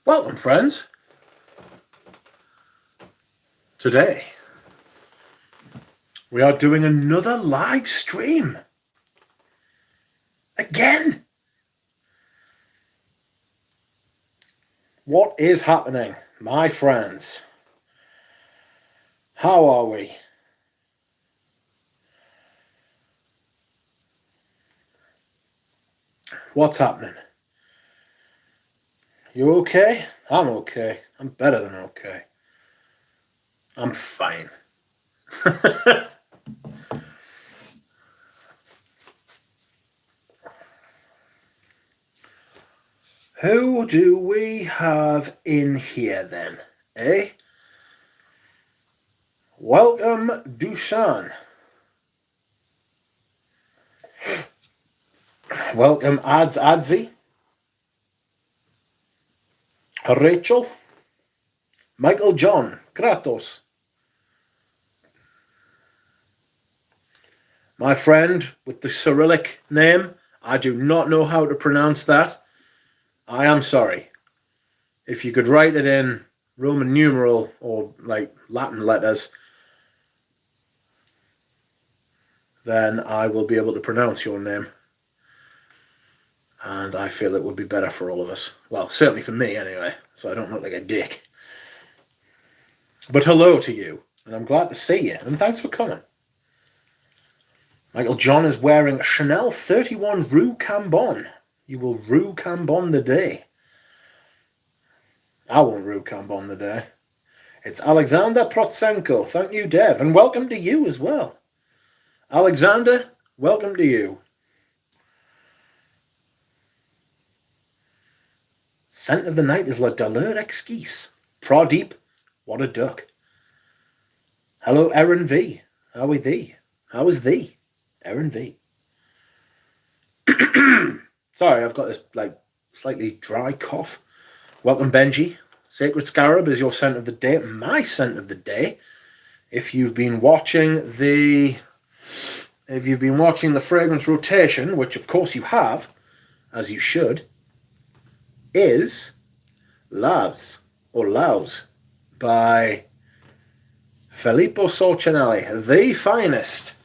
Welcome, friends. Today, we are doing another live stream. Again. What is happening, my friends? How are we? What's happening? You okay? I'm okay. I'm better than okay. I'm fine. Who do we have in here then? Eh? Welcome, Dusan. Welcome, Adzi. Rachel. Michael John. Kratos. My friend with the Cyrillic name, I do not know how to pronounce that. I am sorry. If you could write it in Roman numeral or like Latin letters, then I will be able to pronounce your name. And I feel it would be better for all of us. Well, certainly for me anyway, so I don't look like a dick. But hello to you, and I'm glad to see you, and thanks for coming. Michael John is wearing Chanel 31 Rue Cambon. You will Rue Cambon the day. I won't Rue Cambon the day. It's Alexander Protsenko. Thank you, Dev, and welcome to you as well. Alexander, welcome to you. Scent of the night is La Douleur Exquise. Pradeep, what a duck. Hello, Erin V. How are thee? How is thee? Erin V. Sorry, I've got this like slightly dry cough. Welcome, Benji. Sacred Scarab is your scent of the day. My scent of the day. If you've been watching the fragrance rotation, which of course you have, as you should, is Laus by Filippo Solcinelli, the finest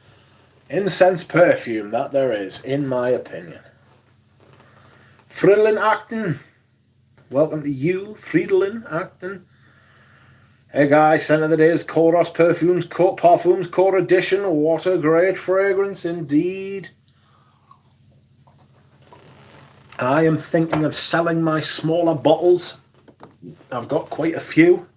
incense perfume that there is, in my opinion. Fridolin Acton, welcome to you, Fridolin Acton. Hey guys, scent of the day is Koros Perfumes, Parfums Core Edition. What a great fragrance indeed. I am thinking of selling my smaller bottles. I've got quite a few.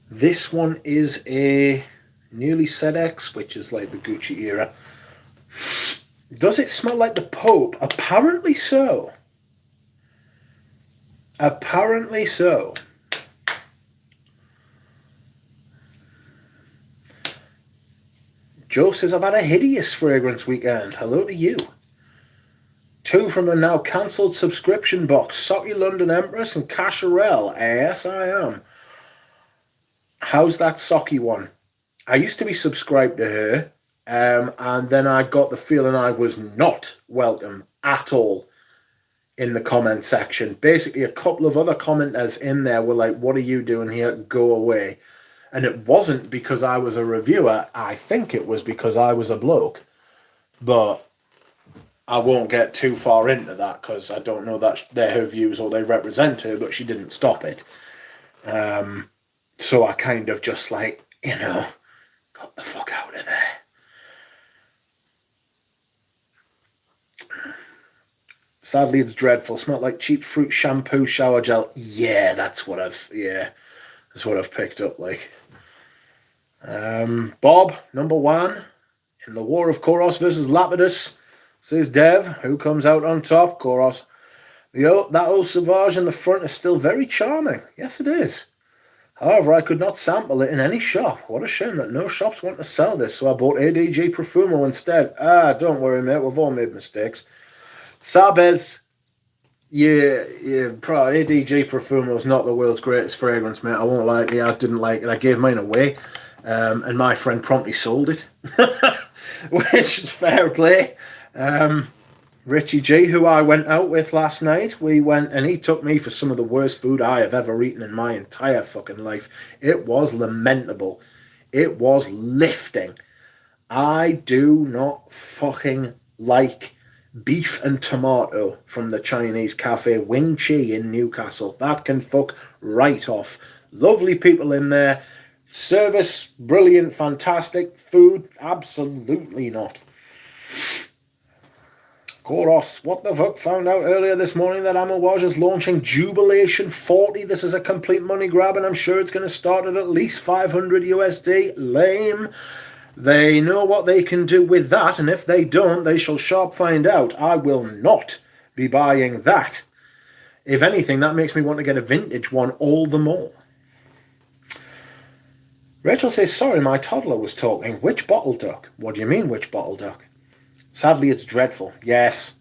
This one is a Newly Sedex, which is like the Gucci era. Does it smell like the Pope? Apparently so. Apparently so. Joe says, I've had a hideous fragrance weekend. Hello to you. 2 from the now cancelled subscription box. Socky London Empress and Cacharel. Yes, I am. How's that Socky one? I used to be subscribed to her, and then I got the feeling I was not welcome at all in the comment section. Basically, a couple of other commenters in there were like, what are you doing here? Go away. And it wasn't because I was a reviewer. I think it was because I was a bloke. But I won't get too far into that because I don't know that they're her views or they represent her, but she didn't stop it. So I kind of just like, got the fuck out of there. Sadly, it's dreadful. Smelled like cheap fruit shampoo shower gel. Yeah, that's what I've picked up like. Bob, number 1 in the War of Koros versus Lapidus, says Dev. Who comes out on top? Koros. That old Sauvage in the front is still very charming. Yes, it is. However, I could not sample it in any shop. What a shame that no shops want to sell this, so I bought ADG Profumo instead. Don't worry, mate. We've all made mistakes. Sabez, ADG Profumo is not the world's greatest fragrance, mate. I won't lie to you. I didn't like it. I gave mine away. And my friend promptly sold it, which is fair play. Richie G, who I went out with last night, we went and he took me for some of the worst food I have ever eaten in my entire fucking life. It was lamentable. It was lifting. I do not fucking like beef and tomato from the Chinese cafe Wing Chi in Newcastle. That can fuck right off. Lovely people in there. Service, brilliant, fantastic. Food, absolutely not. Koros, what the fuck? Found out earlier this morning that Amouage is launching Jubilation 40. This is a complete money grab, and I'm sure it's going to start at least 500 USD. Lame. They know what they can do with that, and if they don't, they shall sharp find out. I will not be buying that. If anything, that makes me want to get a vintage one all the more. Rachel says, sorry, my toddler was talking. Which bottle duck? What do you mean, which bottle duck? Sadly, it's dreadful. Yes.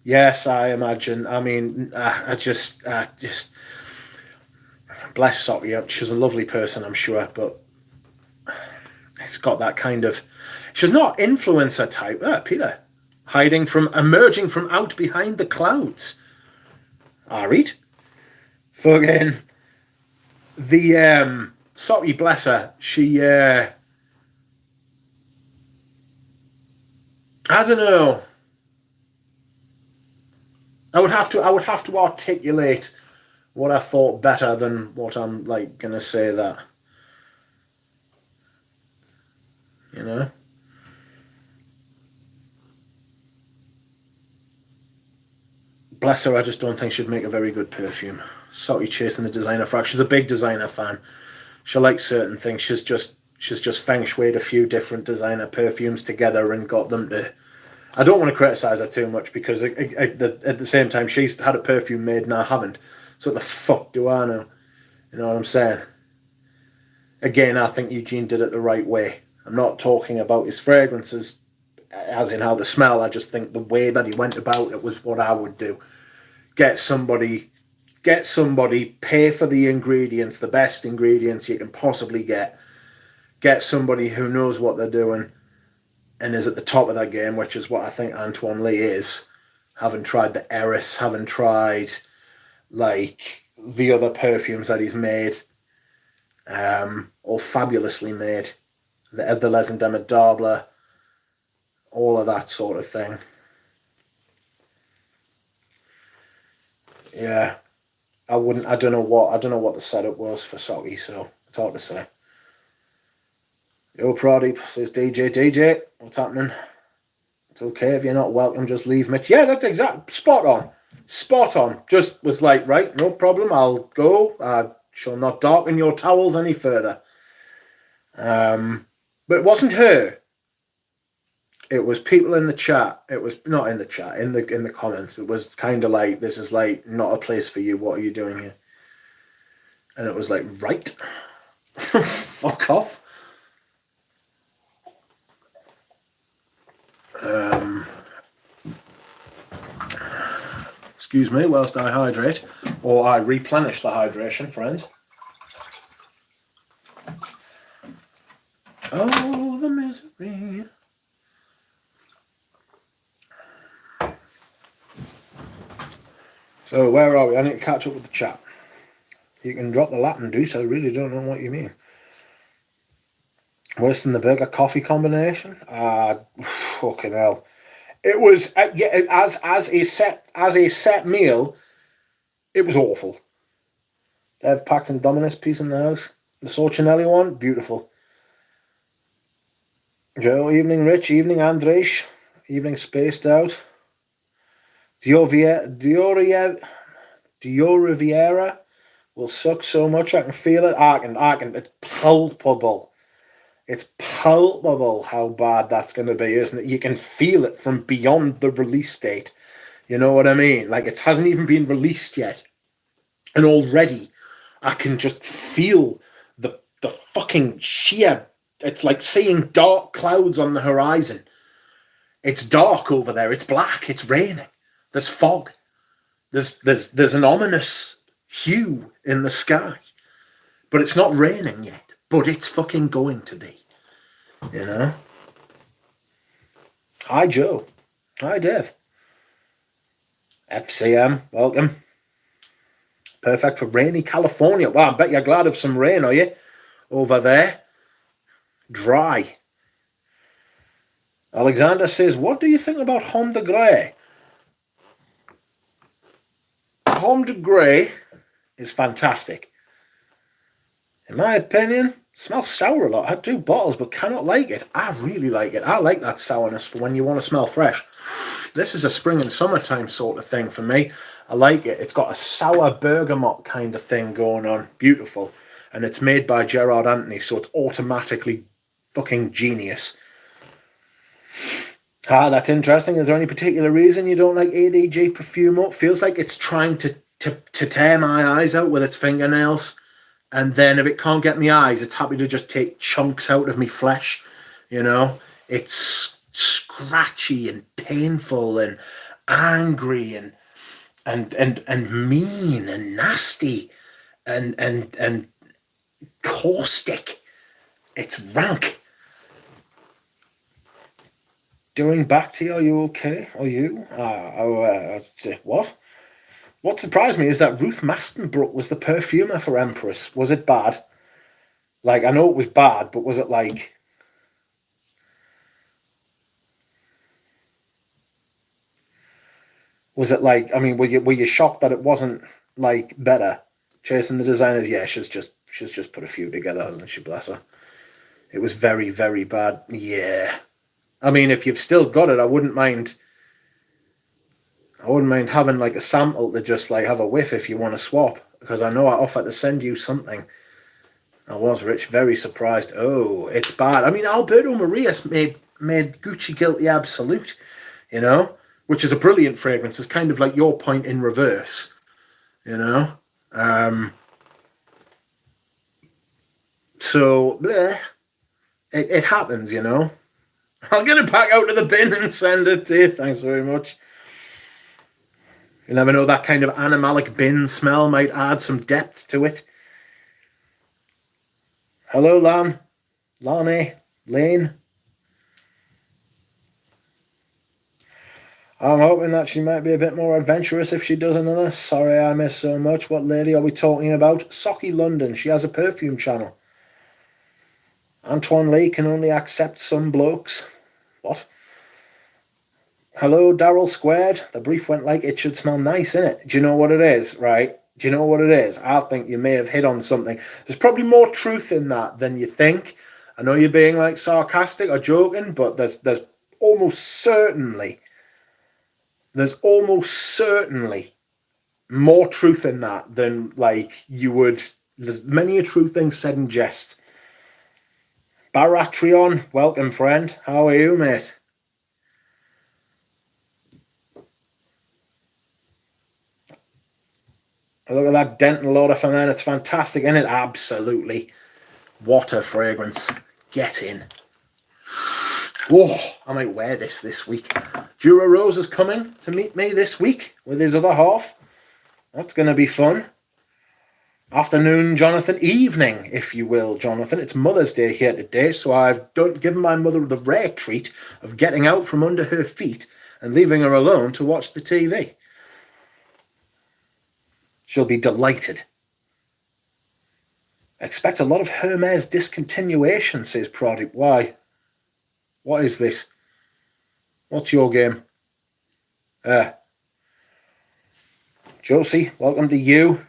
Yes, I imagine. I mean, I just bless Sophie. She's a lovely person, I'm sure, but it's got that kind of... She's not influencer type. Peter. Emerging from out behind the clouds. Alright. Fucking... The, Sophie, bless her, she, I don't know. I would have to articulate what I thought better than what I'm like gonna say that. You know? Bless her, I just don't think she'd make a very good perfume. Sorry, chasing the designer frag. She's a big designer fan. She likes certain things. She's just feng shuied a few different designer perfumes together and got them to... I don't want to criticise her too much because at the same time she's had a perfume made and I haven't. So what the fuck do I know? You know what I'm saying? Again, I think Eugene did it the right way. I'm not talking about his fragrances as in how they smell. I just think the way that he went about it was what I would do. Get somebody, pay for the ingredients, the best ingredients you can possibly get. Get somebody who knows what they're doing and is at the top of their game, which is what I think Antoine Lee is. Haven't tried the Eris, haven't tried like the other perfumes that he's made, or fabulously made. The Les Indomptables, all of that sort of thing. Yeah. I don't know what the setup was for Socky, so it's hard to say. Yo, Pradeep says DJ, what's happening? It's okay if you're not welcome, just leave Mitch. Yeah, that's exact. Spot on. Just was like, right, no problem, I'll go. I shall not darken your towels any further. But it wasn't her. It was people in the chat. It was not in the chat, in the comments. It was kind of like, this is like not a place for you. What are you doing here? And it was like, right, fuck off. Excuse me whilst I hydrate, or I replenish the hydration, friends. Oh, the misery. So where are we? I need to catch up with the chat. You can drop the Latin deuce. I really don't know what you mean. Worse than the burger coffee combination? Fucking hell. It was as a set meal. It was awful. Dev Paxton Dominus piece in the house. The Sorcinelli one, beautiful. Joe, evening Rich, evening Andrej, evening Spaced Out. Dio Riviera will suck so much I can feel it. I can. It's palpable. It's palpable how bad that's going to be, isn't it? You can feel it from beyond the release date. You know what I mean? Like, it hasn't even been released yet. And already, I can just feel the fucking sheer... It's like seeing dark clouds on the horizon. It's dark over there. It's black. It's raining. There's fog. There's an ominous hue in the sky. But it's not raining yet. But it's fucking going to be. You know? Hi, Joe. Hi, Dev. FCM, welcome. Perfect for rainy California. Well, I bet you're glad of some rain, are you? Over there. Dry. Alexander says, what do you think about Homme de Grey? Homme de Grey is fantastic. In my opinion, smells sour a lot. I had 2 bottles, but cannot like it. I really like it. I like that sourness for when you want to smell fresh. This is a spring and summertime sort of thing for me. I like it. It's got a sour bergamot kind of thing going on. Beautiful. And it's made by Gerard Anthony, so it's automatically fucking genius. Ah, that's interesting. Is there any particular reason you don't like ADG Profumo? It feels like it's trying to tear my eyes out with its fingernails. And then if it can't get me eyes, it's happy to just take chunks out of me flesh. You know? It's scratchy and painful and angry and mean and nasty and caustic. It's rank. Doing back to you, are you okay? Are you? What? What surprised me is that Ruth Mastenbrook was the perfumer for Empress. Was it bad? Like, I know it was bad, but was it like... Was it like, I mean, were you shocked that it wasn't, like, better? Chasing the designers? Yeah, she's just put a few together, hasn't she, bless her? It was very, very bad. Yeah. I mean, if you've still got it, I wouldn't mind having, like, a sample to just, like, have a whiff if you want to swap. Because I know I offered to send you something. I was, Rich, very surprised. Oh, it's bad. I mean, Alberto Marias made Gucci Guilty Absolute, you know? Which is a brilliant fragrance. It's kind of like your point in reverse, you know? So, bleh, it happens, you know? I'll get it back out of the bin and send it to you. Thanks very much. You never know, that kind of animalic bin smell might add some depth to it. Hello, Lane. I'm hoping that she might be a bit more adventurous if she does another. Sorry I missed so much. What lady are we talking about? Socky London. She has a perfume channel. Antoine Lee can only accept some blokes. What? Hello, Daryl Squared. The brief went like it should smell nice, innit? Do you know what it is, right? Do you know what it is? I think you may have hit on something. There's probably more truth in that than you think. I know you're being like sarcastic or joking, but there's almost certainly more truth in that than like you would. There's many a true thing said in jest. Baratrion, welcome friend. How are you, mate? Look at that dental odor for men. It's fantastic, isn't it? Absolutely. What a fragrance. Get in. Whoa, I might wear this week. Dura Rose is coming to meet me this week with his other half. That's going to be fun. Afternoon, Jonathan. Evening, if you will, Jonathan. It's Mother's Day here today, so I've given my mother the rare treat of getting out from under her feet and leaving her alone to watch the TV. She'll be delighted. Expect a lot of Hermes discontinuation, says Prodigy. Why? What is this? What's your game? Josie, welcome to you.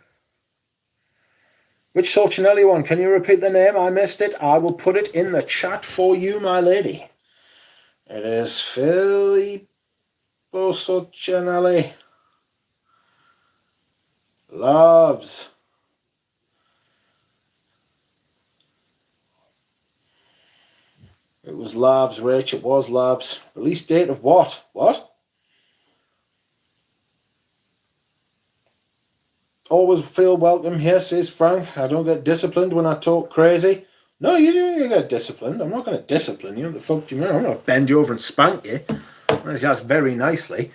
Which Sorcinelli one? Can you repeat the name? I missed it. I will put it in the chat for you, my lady. It is Filippo Sorcinelli. Loves. It was Loves, Rich. It was Loves. Release date of what? What? Always feel welcome here, says Frank. I don't get disciplined when I talk crazy. No, you get disciplined. I'm not going to discipline you. What the fuck do you mean? I'm not going to bend you over and spank you. That's very nicely.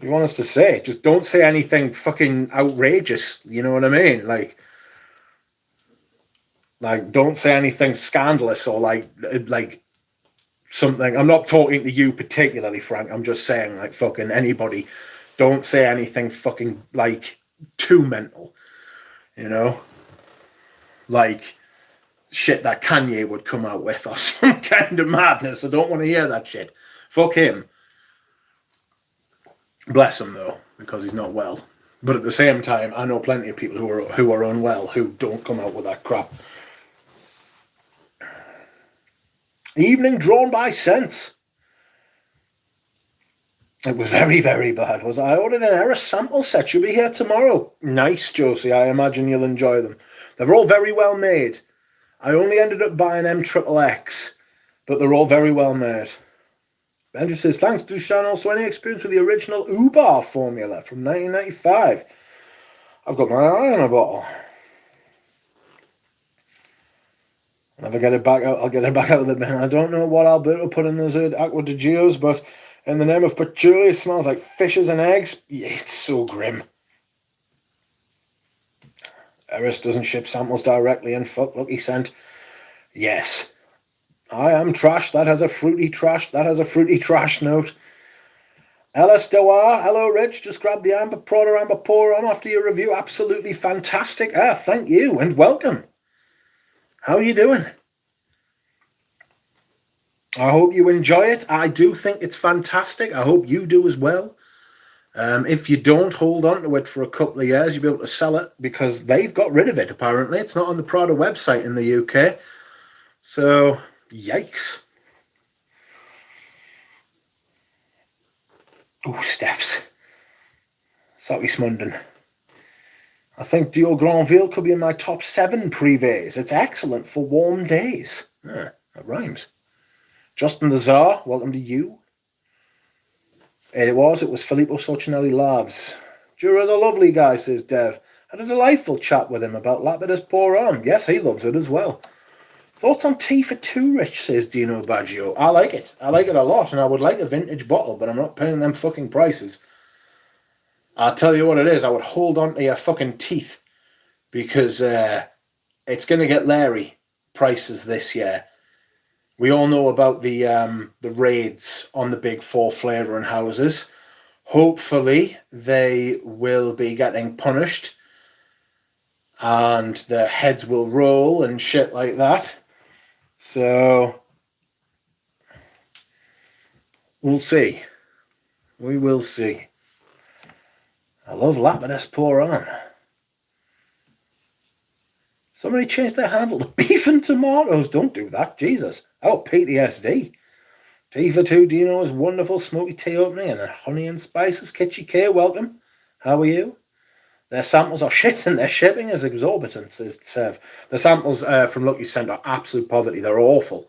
You want us to say? Just don't say anything fucking outrageous. You know what I mean? Like don't say anything scandalous or like something. I'm not talking to you particularly, Frank. I'm just saying, like, fucking anybody. don't say anything fucking, like, too mental, you know? Like shit that Kanye would come out with or some kind of madness. I don't want to hear that shit. Fuck him. Bless him, though, because he's not well. But at the same time, I know plenty of people who are unwell who don't come out with that crap. Evening drawn by sense. It was very, very bad. I ordered an error sample set. Should be here tomorrow. Nice, Josie. I imagine you'll enjoy them. They're all very well made. I only ended up buying MXXX, but they're all very well made. Benji says, thanks, Dushan. Also, any experience with the original Ubar formula from 1995? I've got my eye on a bottle. I'll never get it back out. I'll get it back out of the bin. I don't know what Alberto put in those Aqua de Gios, but in the name of patchouli, it smells like fishes and eggs. Yeah, it's so grim. Eris doesn't ship samples directly, and fuck, look, he sent. Yes. I am trash. That has a fruity trash note. Ellis Dewar, hello Rich, just grabbed the Amber Prada Amber Pour on after your review. Absolutely fantastic. Thank you and welcome. How are you doing? I hope you enjoy it. I do think it's fantastic. I hope you do as well. If you don't, hold on to it for a couple of years. You'll be able to sell it because they've got rid of it, apparently. It's not on the Prada website in the UK. So, yikes. Oh, Steph's. Sorry, Smunden. I think Dior Granville could be in my top 7 privés. It's excellent for warm days. That rhymes. Justin the Czar, welcome to you. It was Filippo Socinelli Labs. Jura's a lovely guy, says Dev. Had a delightful chat with him about Lapidus Pour On. Yes, he loves it as well. Thoughts on tea for 2, Rich, says Dino Baggio. I like it. I like it a lot, and I would like a vintage bottle, but I'm not paying them fucking prices. I'll tell you what it is. I would hold on to your fucking teeth because it's going to get Larry prices this year. We all know about the raids on the big 4 flavouring houses. Hopefully, they will be getting punished and their heads will roll and shit like that. So, we'll see. We will see. I love Lapidus Pour On. Somebody changed their handle to beef and tomatoes. Don't do that, Jesus. Oh, PTSD. Tea for 2, Dino is wonderful. Smoky tea opening and honey and spices. Kitchy K, welcome. How are you? Their samples are shit and their shipping is exorbitant, says Sev. The samples from Lucky Scent are absolute poverty. They're awful.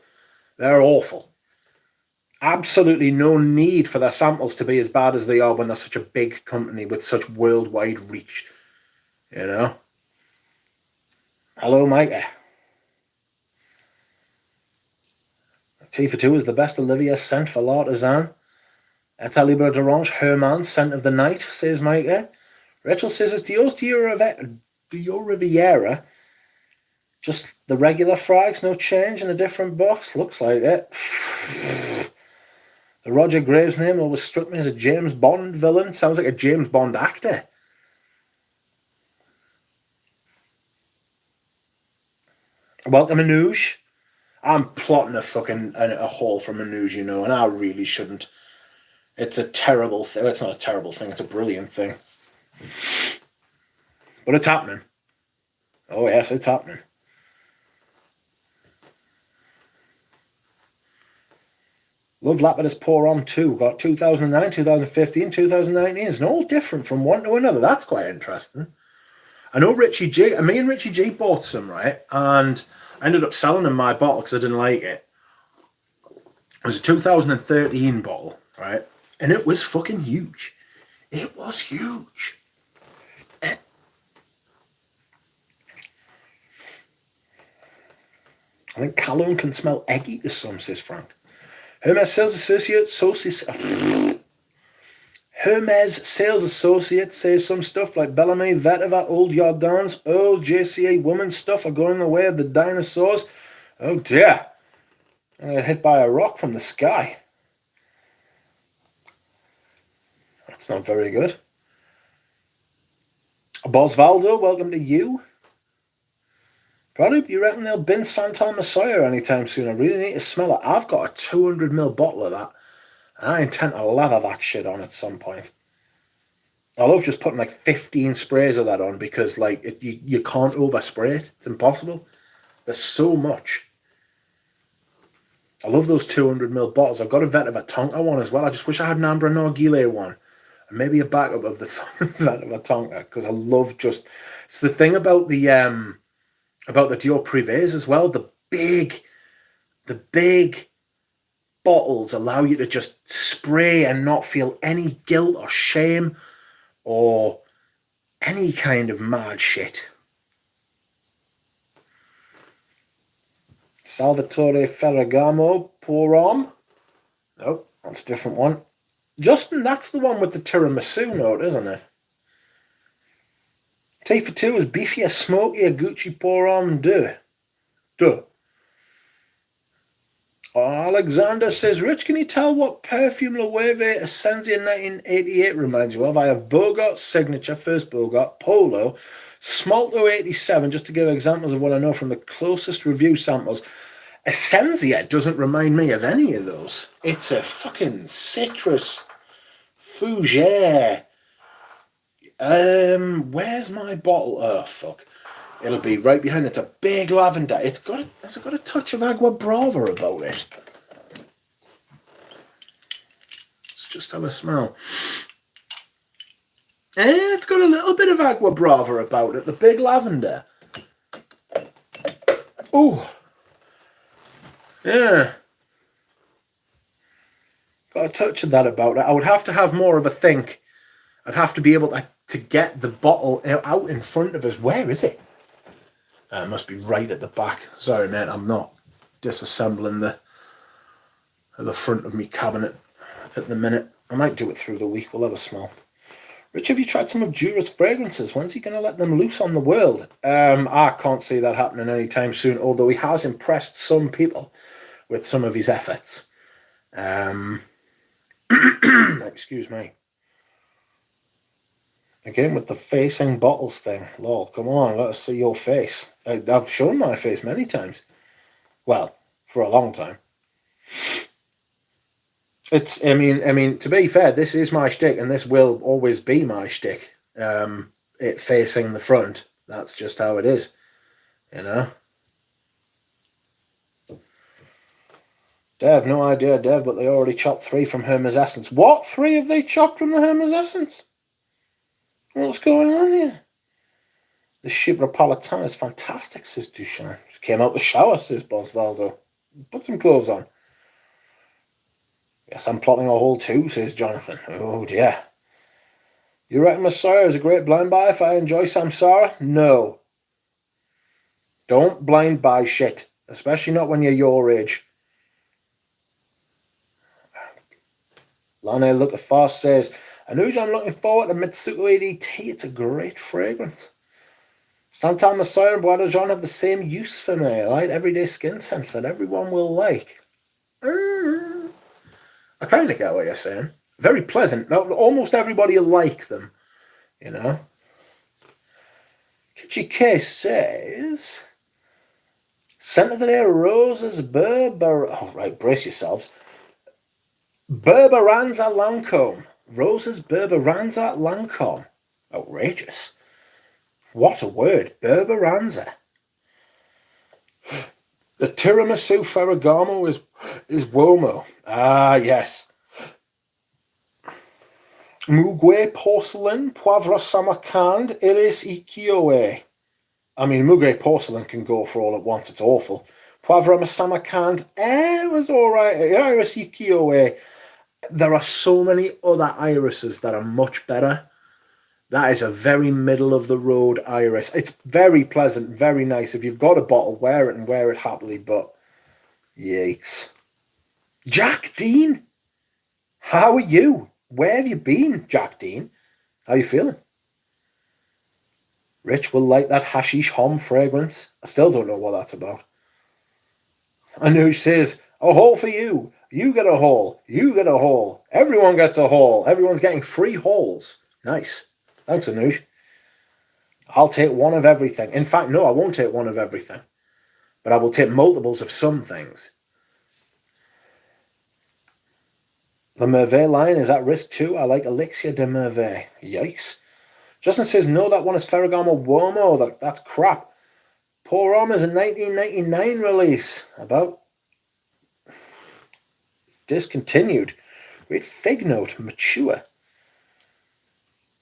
They're awful. Absolutely no need for their samples to be as bad as they are when they're such a big company with such worldwide reach. You know? Hello, Micah. Tea for 2 is the best Olivia scent for l'artisan. Eta Libre d'Orange, Herman, scent of the night, says Micah. Rachel says it's Dior Riviera. Just the regular frags, no change in a different box. Looks like it. The Roger Graves name always struck me as a James Bond villain. Sounds like a James Bond actor. Welcome, Manouche. I'm plotting a haul from Manouche, you know, and I really shouldn't. It's a terrible thing. It's not a terrible thing. It's a brilliant thing. But it's happening. Oh, yes, it's happening. Love Lapidus Pour On too. Got 2009, 2015, 2019. It's all different from one to another. That's quite interesting. I know me and Richie G bought some, right? And I ended up selling him my bottle because I didn't like it. It was a 2013 bottle, right? And it was fucking huge. It was huge. I think Callum can smell eggy to some, says Frank. Hermes Sales Associate says some stuff like Bellamy, Vetiver, Old Yardans, Earls, JCA woman stuff are going the way of the dinosaurs. Oh dear. I'm going to get hit by a rock from the sky. That's not very good. Bosvaldo, welcome to you. Probably, you reckon they'll bin Santal Messiah anytime soon? I really need to smell it. I've got a 200ml bottle of that, and I intend to lather that shit on at some point. I love just putting like 15 sprays of that on because like you can't overspray it. It's impossible. There's so much. I love those 200ml bottles. I've got a Vetiver Tonka one as well. I just wish I had an Ambra Nargile one. And maybe a backup of the Vetiver Tonka, because I love just... It's the thing about the Dior Privés as well. The big bottles allow you to just spray and not feel any guilt or shame or any kind of mad shit. Salvatore Ferragamo, Porom. Nope, that's a different one. Justin, that's the one with the tiramisu note, isn't it? T for 2 is beefier, smokier, Gucci Porom Duh. Alexander says, Rich, can you tell what perfume Loewe Essentia 1988 reminds you of? I have Bogart Signature, first Bogart, Polo, Smalto 87, just to give examples of what I know from the closest review samples. Essentia doesn't remind me of any of those. It's a fucking citrus fougere. Where's my bottle? Oh, fuck. It'll be right behind it. It's a big lavender. Has it got a touch of Agua Brava about it? Let's just have a smell. It's got a little bit of Agua Brava about it. The big lavender. Oh. Yeah. Got a touch of that about it. I would have to have more of a think. I'd have to be able to get the bottle out in front of us. Where is it? It must be right at the back. Sorry, mate, I'm not disassembling the front of me cabinet at the minute. I might do it through the week. We'll have a smell. Rich, have you tried some of Jura's fragrances? When's he going to let them loose on the world? I can't see that happening anytime soon, although he has impressed some people with some of his efforts. Excuse me. Again, with the facing bottles thing. Lol, come on, let us see your face. I've shown my face many times. Well, for a long time. I mean, to be fair, this is my shtick, and this will always be my shtick. It facing the front. That's just how it is, you know. Dev, no idea, Dev, but they already chopped 3 from Hermes Essence. What? 3 have they chopped from the Hermes Essence? What's going on here? The Chibrapolitan is fantastic, says Duchamp. Came out the shower, says Bosvaldo. Put some clothes on. Yes, I'm plotting a hole too, says Jonathan. Oh dear. You reckon Messiah is a great blind buy if I enjoy Samsara? No. Don't blind buy shit. Especially not when you're your age. Lana Look at Fast says, Anuj, I'm looking forward to Mitsuko ADT. It's a great fragrance. Santal Messiah and Bois de Jean have the same use for me. I like everyday skin scents that everyone will like. I kind of get what you're saying. Very pleasant. Almost everybody will like them, you know. Kitchi K says, scent of the day, roses, Berber. Oh, right, brace yourselves. Berberanza Lancome. Roses Berberanza Lancome. Outrageous. What a word. Berberanza. The tiramisu Ferragamo is Womo. Ah, yes. Muguet Porcelain, Poivre Samarkand, Iris Ikioe. I mean, Muguet Porcelain can go for all at once. It's awful. Poivre Samarkand, it was alright. Iris Ikioe. There are so many other irises that are much better. That is a very middle-of-the-road iris. It's very pleasant, very nice. If you've got a bottle, wear it and wear it happily, but yikes. Jack Dean, how are you? Where have you been, Jack Dean? How are you feeling? Rich will like that hashish hom fragrance. I still don't know what that's about. Anuj says, a haul for you. You get a haul. You get a haul. Everyone gets a haul. Everyone's getting free hauls. Nice. Thanks, Anuj. I'll take one of everything. In fact, no, I won't take one of everything. But I will take multiples of some things. The Merveille line is at risk too. I like Elixir de Merveille. Yikes. Justin says, no, that one is Ferragamo Uomo. That's crap. Poor Rom is a 1999 release. About discontinued. Read Fig Note. Mature.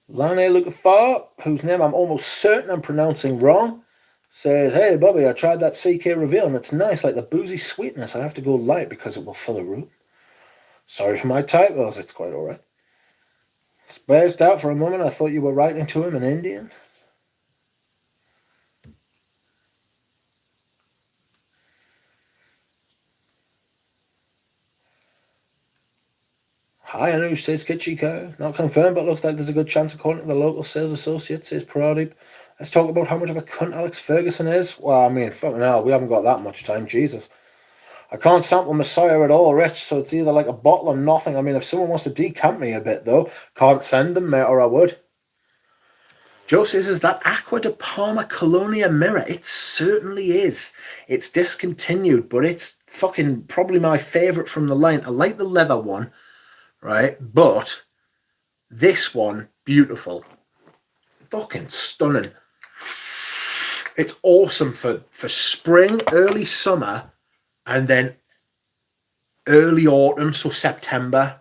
Lane Lukafar, whose name I'm almost certain I'm pronouncing wrong, says, hey, Bobby, I tried that CK reveal and it's nice, like the boozy sweetness. I have to go light because it will fill a room. Sorry for my typos, it's quite all right. Spaced out for a moment, I thought you were writing to him in Indian. Hi, Anush, says Kitchiko. Not confirmed, but looks like there's a good chance according to the local sales associate, says Pradeep. Let's talk about how much of a cunt Alex Ferguson is. Well, I mean, fucking hell, we haven't got that much time, Jesus. I can't sample Messiah at all, Rich, so it's either like a bottle or nothing. I mean, if someone wants to decamp me a bit, though, can't send them, mate, or I would. Joe says, is that Aqua de Parma Colonia mirror? It certainly is. It's discontinued, but it's fucking probably my favourite from the line. I like the leather one, right? But this one, beautiful. Fucking stunning. It's awesome for spring, early summer, and then early autumn, so September.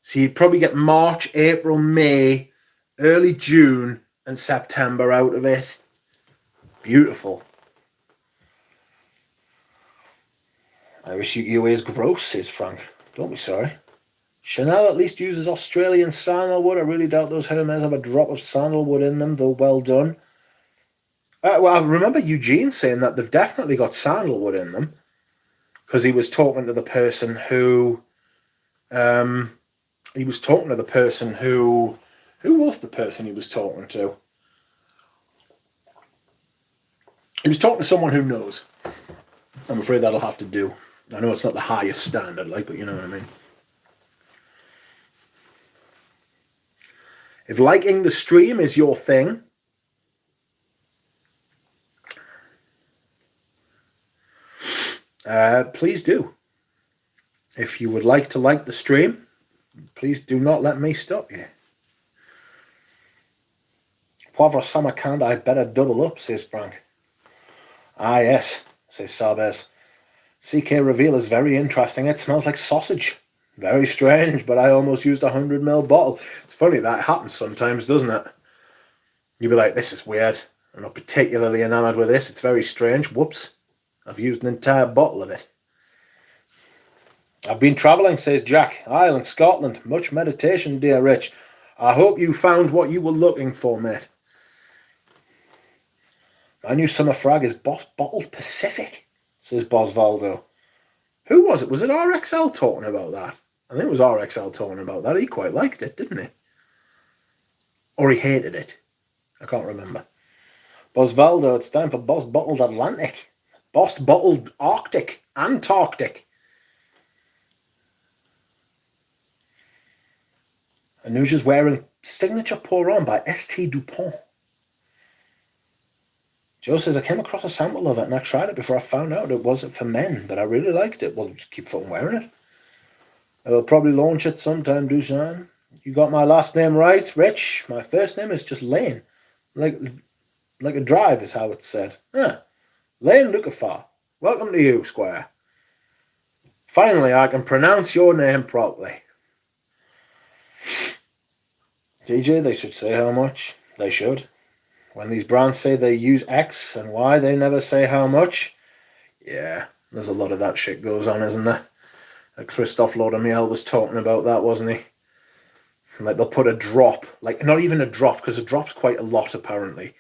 So you'd probably get March, April, May, early June, and September out of it. Beautiful. Irish UUA is gross, says Frank. Don't be sorry. Chanel at least uses Australian sandalwood. I really doubt those Hermes have a drop of sandalwood in them, though well done. Well, I remember Eugene saying that they've definitely got sandalwood in them. Because he was talking to the person who... Who was the person who he was talking to? He was talking to someone who knows. I'm afraid that'll have to do. I know it's not the highest standard, like, but you know what I mean. If liking the stream is your thing, please do. If you would like to like the stream, please do not let me stop you. Poivre Samarkand, I better double up, says Frank. Ah, yes, says Sabes. CK reveal is very interesting. It smells like sausage. Very strange, but I almost used a 100ml bottle. It's funny, that happens sometimes, doesn't it? You'd be like, this is weird. I'm not particularly enamoured with this. It's very strange. Whoops. I've used an entire bottle of it. I've been travelling, says Jack. Ireland, Scotland. Much meditation, dear Rich. I hope you found what you were looking for, mate. My new summer frag is Bottled Pacific, says Bosvaldo. Who was it? Was it RXL talking about that? I think it was RXL talking about that. He quite liked it, didn't he? Or he hated it. I can't remember. Bosvaldo, it's time for Boss Bottled Atlantic. Boss Bottled Arctic. Antarctic. Anuja's wearing Signature Pour On by St. Dupont. Joe says, I came across a sample of it and I tried it before I found out it wasn't for men, but I really liked it. Well, just keep fucking wearing it. I'll probably launch it sometime, Dusan. You got my last name right, Rich. My first name is just Lane. Like a drive is how it's said. Lane Lukafar. Welcome to you, Squire. Finally, I can pronounce your name properly. DJ, they should say how much. They should. When these brands say they use X and Y, they never say how much. Yeah, there's a lot of that shit goes on, isn't there? Like Christophe Laudamiel was talking about that, wasn't he? Like they'll put a drop, like not even a drop, because a drop's quite a lot apparently.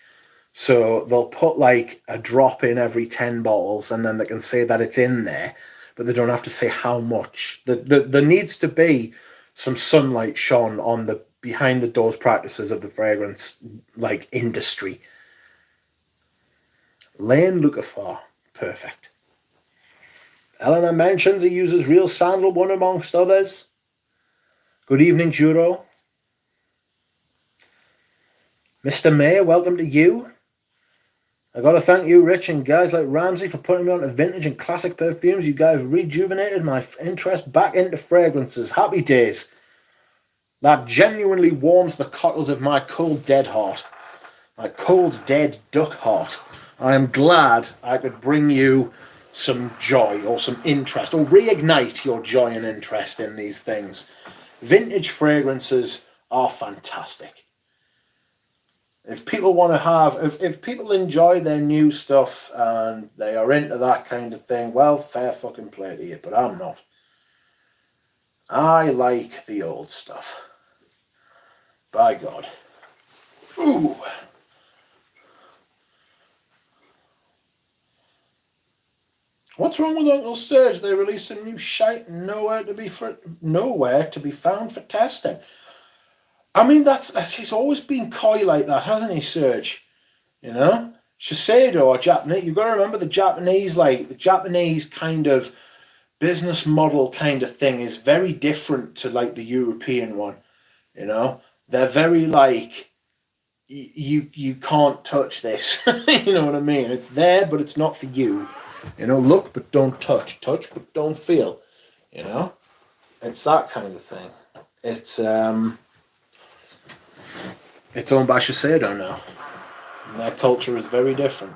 So they'll put like a drop in every 10 bottles and then they can say that it's in there, but they don't have to say how much. There needs to be some sunlight shone on the behind the doors practices of the fragrance like industry. Lane Lukafar, perfect. Eleanor mentions he uses real sandalwood amongst others. Good evening, Juro. Mr. Mayor, welcome to you. I gotta thank you, Rich, and guys like Ramsey for putting me on to vintage and classic perfumes. You guys rejuvenated my interest back into fragrances. Happy days. That genuinely warms the cockles of my cold, dead heart. My cold, dead duck heart. I am glad I could bring you some joy or some interest or reignite your joy and interest in these things. Vintage fragrances are fantastic. If people want to have, if people enjoy their new stuff and they are into that kind of thing, well, fair fucking play to you, but I'm not. I like the old stuff. By God. Ooh. What's wrong with Uncle Serge? They released a new shite nowhere to be found for testing. I mean, he's always been coy like that, hasn't he, Serge? You know, Shiseido or Japanese. You've got to remember the Japanese kind of business model kind of thing is very different to like the European one. You know, they're very like you can't touch this. You know what I mean? It's there, but it's not for you. You know, look but don't touch, touch but don't feel. You know, it's that kind of thing. It's owned by Shiseido now. And their culture is very different.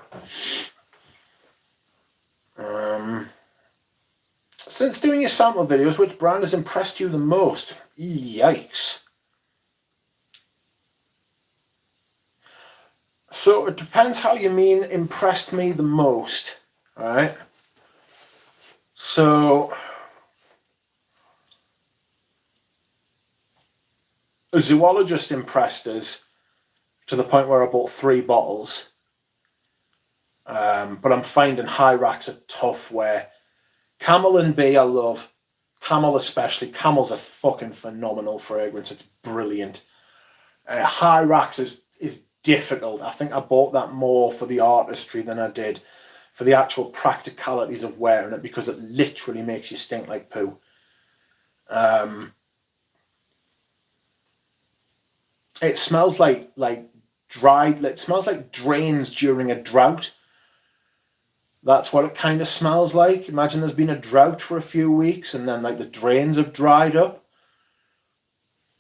Since doing your sample videos, which brand has impressed you the most? Yikes. So it depends how you mean impressed me the most. Alright? So a zoologist impressed us to the point where I bought 3 bottles. But I'm finding Hyrax are tough where Camel and Bee I love. Camel especially. Camel's a fucking phenomenal fragrance. It's brilliant. Hyrax is difficult. I think I bought that more for the artistry than I did for the actual practicalities of wearing it because it literally makes you stink like poo. It smells like dried. It smells like drains during a drought. That's what it kind of smells like. Imagine there's been a drought for a few weeks and then like the drains have dried up.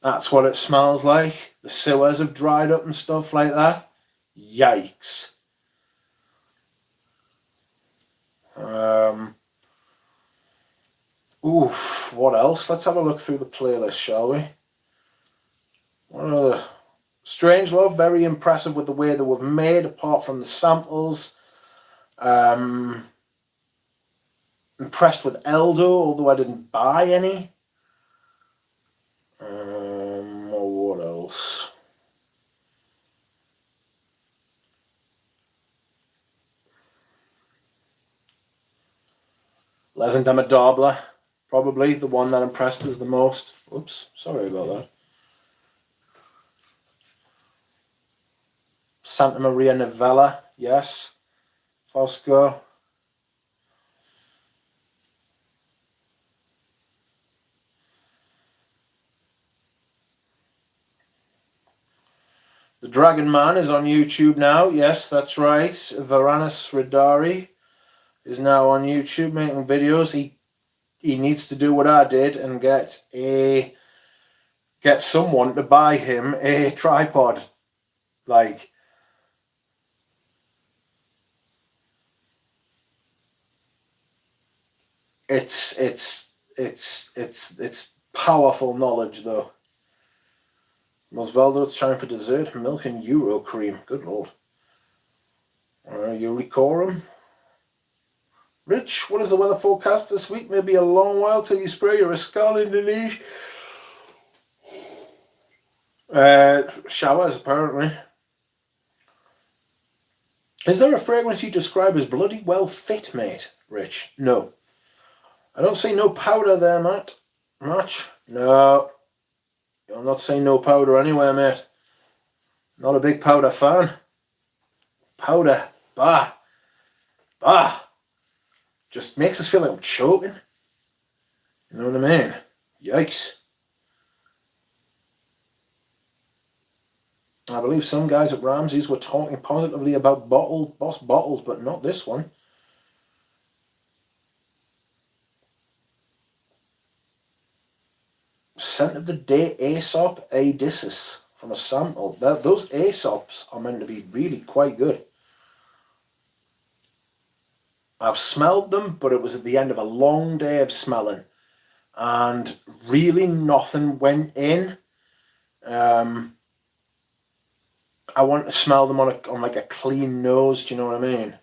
That's what it smells like. The sewers have dried up and stuff like that. Yikes. Oof, what else? Let's have a look through the playlist, shall we? What other? Strange Love, very impressive with the way they were made, apart from the samples. Impressed with Eldo, although I didn't buy any. What else? Les Indomitable, probably the one that impressed us the most. Oops, sorry about that. Santa Maria Novella, yes. Fosco. The Dragon Man is on YouTube now. Yes, that's right. Varanus Radari is now on YouTube making videos. He needs to do what I did and get someone to buy him a tripod. Like, it's powerful knowledge though. Mosvaldo, it's time for dessert. Milk and Euro cream. Good lord. Euricorum. Rich, what is the weather forecast this week? Maybe a long while till you spray your Escal Indonesia. Showers, apparently. Is there a fragrance you describe as bloody well fit, mate? Rich. No. I don't see no powder there, Matt. Much? No. You'll not see no powder anywhere, mate. Not a big powder fan. Powder. Bah. Bah. Just makes us feel like I'm choking. You know what I mean? Yikes. I believe some guys at Ramsey's were talking positively about Boss bottles, but not this one. Scent of the day, Aesop Aedisis from a sample. Those Aesops are meant to be really quite good. I've smelled them, but it was at the end of a long day of smelling, and really nothing went in. I want to smell them on like a clean nose. Do you know what I mean?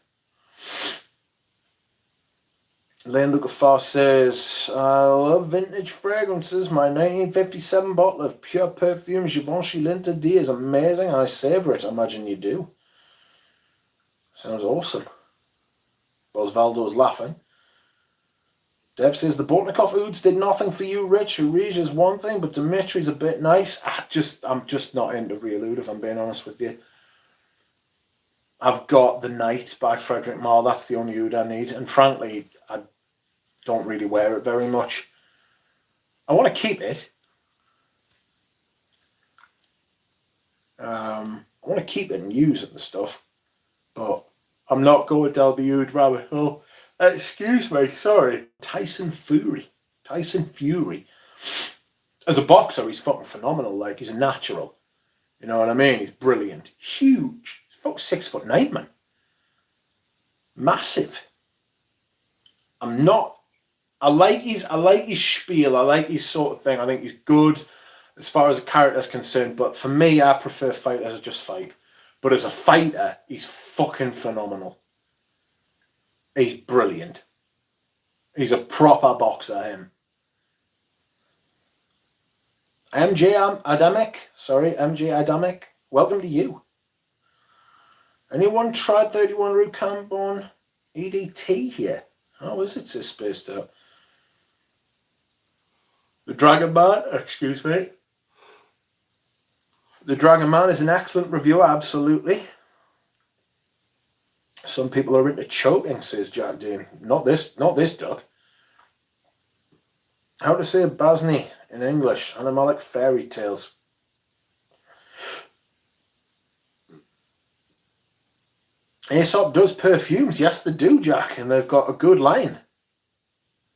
Lane Lucafar says, I love vintage fragrances. My 1957 bottle of pure perfume Givenchy Linter D is amazing. I savour it. I imagine you do. Sounds awesome. Osvaldo's laughing. Dev says, the Bortnikov Ouds did nothing for you, Rich. Urige is one thing, but Dimitri's a bit nice. I'm just not into real oud, if I'm being honest with you. I've got The Night by Frederick Marr. That's the only oud I need. And frankly, I don't really wear it very much. I want to keep it. I want to keep it and use it and stuff. But I'm not going down the oud rabbit hole. Excuse me, sorry. Tyson Fury. As a boxer, he's fucking phenomenal. Like, he's a natural. You know what I mean? He's brilliant. Huge. He's fucking 6'9", man. Massive. I like his spiel. I like his sort of thing. I think he's good as far as a character is concerned. But for me, I prefer fighters that just fight. But as a fighter, he's fucking phenomenal. He's brilliant. He's a proper boxer, him. MJ Adamic, welcome to you. Anyone tried 31 Rue Cambon EDT here? How is it this spaced out? The Dragon Man, excuse me. The Dragon Man is an excellent reviewer, absolutely. Some people are into choking, says Jack Dean. Not this duck. How to say Basni in English? Animalic fairy tales. Aesop does perfumes. Yes, they do, Jack. And they've got a good line.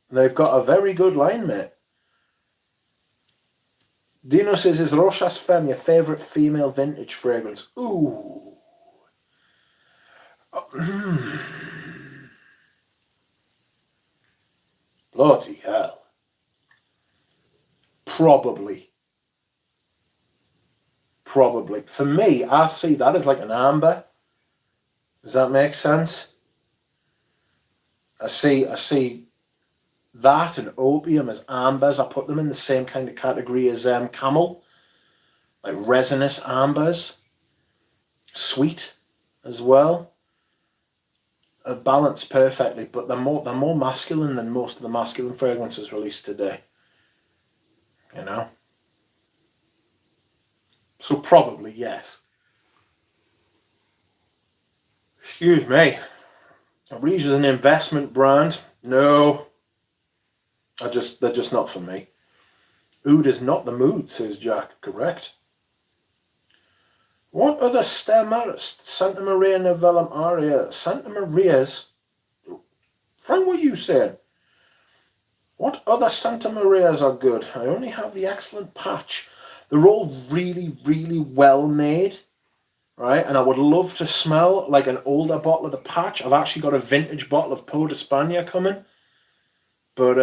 They've got a very good line, mate. Dino says, is Rochas Femme your favourite female vintage fragrance? Ooh. Bloody hell. Probably. For me, I see that as like an amber. Does that make sense? I see that and opium as ambers. I put them in the same kind of category as camel. Like resinous ambers. Sweet as well. Balanced perfectly, but they're more masculine than most of the masculine fragrances released today. You know? So probably yes. Excuse me. Urige is an investment brand. No. They're just not for me. Oud is not the mood, says Jack. Correct. What other Santa Maria Novellam Aria? Santa Maria's? Frank, what are you saying? What other Santa Marias are good? I only have the excellent patch. They're all really, really well made. Right? And I would love to smell like an older bottle of the patch. I've actually got a vintage bottle of Peau d'Espagne coming. But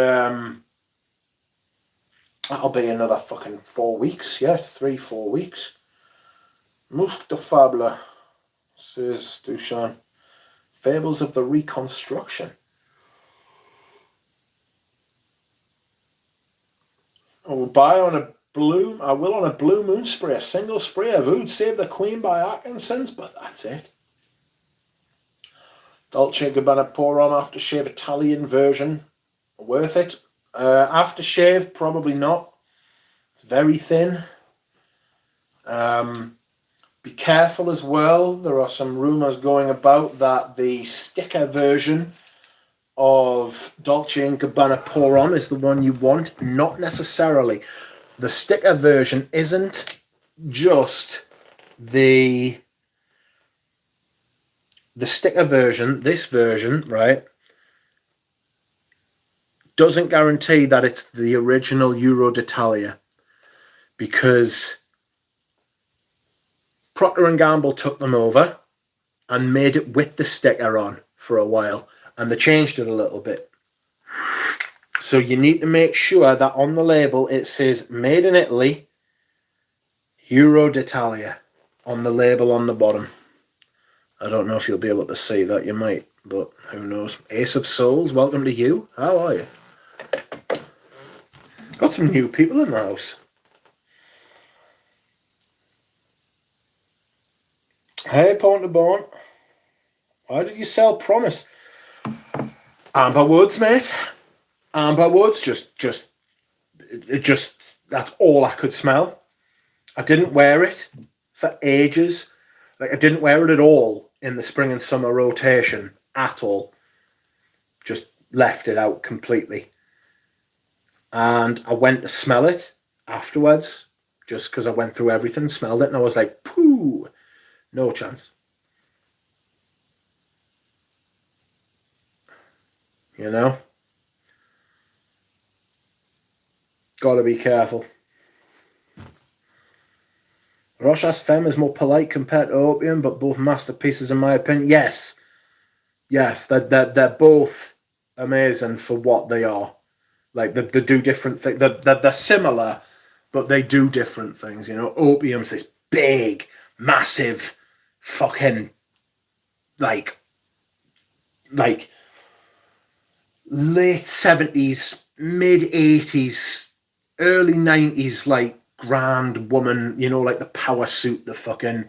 that'll be another fucking 4 weeks. Yeah, 3-4 weeks. Musc de Fable, says Dushan. Fables of the Reconstruction. I will on a blue moon spray, a single spray of Oud Save the Queen by Atkinson's, but that's it. Dolce & Gabbana Pour On Aftershave Italian version. Worth it. Aftershave, probably not. It's very thin. Be careful as well. There are some rumours going about that the sticker version of Dolce & Gabbana Pour On is the one you want. Not necessarily. The sticker version isn't just The sticker version, this version, right, doesn't guarantee that it's the original Euro d'Italia, because Procter & Gamble took them over and made it with the sticker on for a while, and they changed it a little bit. So you need to make sure that on the label it says made in Italy, Euro d'Italia, on the label on the bottom. I don't know if you'll be able to see that, you might, but who knows. Ace of Souls, welcome to you. How are you? Got some new people in the house. Hey, Pone to Bone. Why did you sell Promise? Amber Woods, mate. Amber Woods, just, that's all I could smell. I didn't wear it for ages. Like, I didn't wear it at all in the spring and summer rotation at all. Just left it out completely. And I went to smell it afterwards, just because I went through everything, smelled it, and I was like, poo, no chance. You know? Gotta be careful. Rochas Femme is more polite compared to Opium, but both masterpieces in my opinion. Yes, they're both amazing for what they are. Like, they do different things. They're similar, but they do different things. You know, Opium's this big, massive, fucking, like late 70s, mid 80s, early 90s, like, grand woman, you know, like the power suit, the fucking,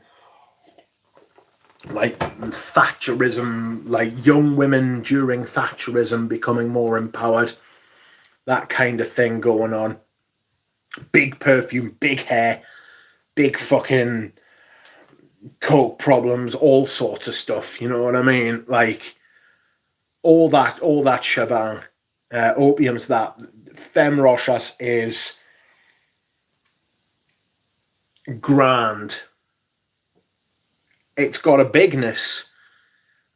like, Thatcherism, like young women during Thatcherism becoming more empowered, that kind of thing going on. Big perfume, big hair, big fucking coke problems, all sorts of stuff, you know what I mean? Like, all that shebang. Opium's that. Femme Rochas is grand. It's got a bigness,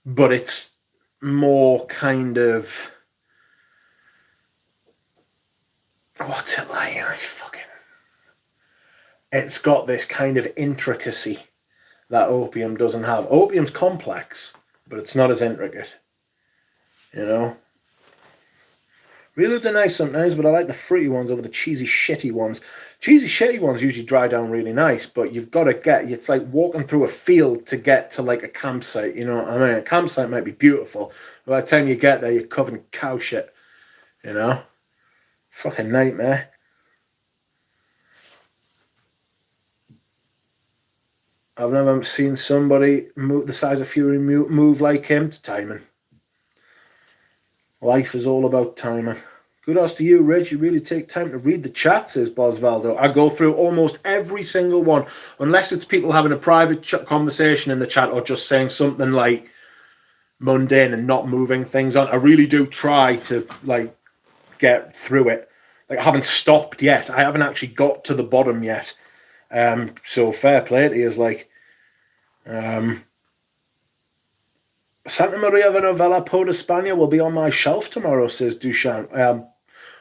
but it's more kind of, what's it like? It's got this kind of intricacy that Opium doesn't have. Opium's complex, but it's not as intricate. You know? Reloads are nice sometimes, but I like the fruity ones over the cheesy, shitty ones. Cheesy, shitty ones usually dry down really nice, but you've got to it's like walking through a field to get to, like, a campsite, you know what I mean? A campsite might be beautiful, but by the time you get there, you're covered in cow shit, you know? Fucking nightmare. I've never seen somebody move the size of Fury move like him. It's timing. Life is all about timing. Kudos to you, Rich. You really take time to read the chat, says Bosvaldo. I go through almost every single one, unless it's people having a private conversation in the chat or just saying something, like, mundane and not moving things on. I really do try to, like, get through it. Like, I haven't stopped yet. I haven't actually got to the bottom yet. So fair play to you. Is like, Santa Maria de Novella Po d'Espana will be on my shelf tomorrow, says Duchamp.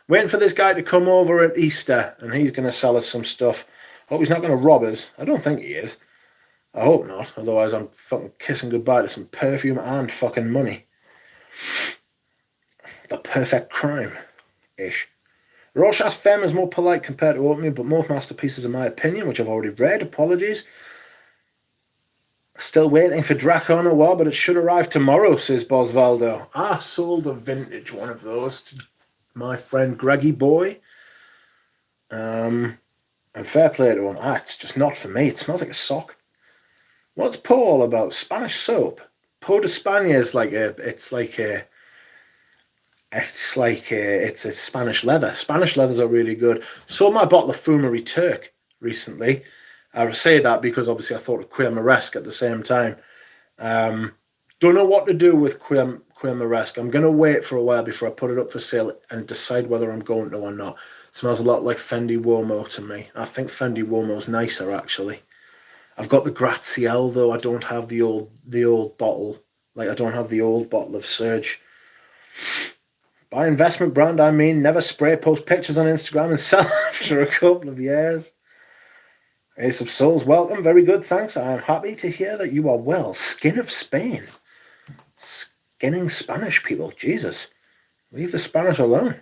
Waiting for this guy to come over at Easter, and he's going to sell us some stuff. Hope he's not going to rob us. I don't think he is. I hope not. Otherwise, I'm fucking kissing goodbye to some perfume and fucking money. The perfect crime-ish. Rochas Femme is more polite compared to Oatmeal, but most masterpieces, in my opinion, which I've already read. Apologies. Still waiting for Draco Noir, but it should arrive tomorrow, says Bosvaldo. I sold a vintage one of those to my friend Greggy Boy. And fair play to him. It's just not for me. It smells like a sock. What's Po all about? Spanish soap. Po d'Espana is like it's a Spanish leather. Spanish leathers are really good. Sold my bottle of Fumery Turk recently. I say that because obviously I thought of Queer Moresque at the same time. Don't know what to do with Queer Moresque. I'm going to wait for a while before I put it up for sale and decide whether I'm going to or not. It smells a lot like Fendi Uomo to me. I think Fendi Uomo's nicer, actually. I've got the Graziel though. I don't have the old bottle. Like I don't have the old bottle of Surge. By investment brand, I mean never spray post pictures on Instagram and sell after a couple of years. Ace of Souls, welcome. Very good, thanks. I am happy to hear that you are well. Skin of Spain. Skinning Spanish people. Jesus. Leave the Spanish alone.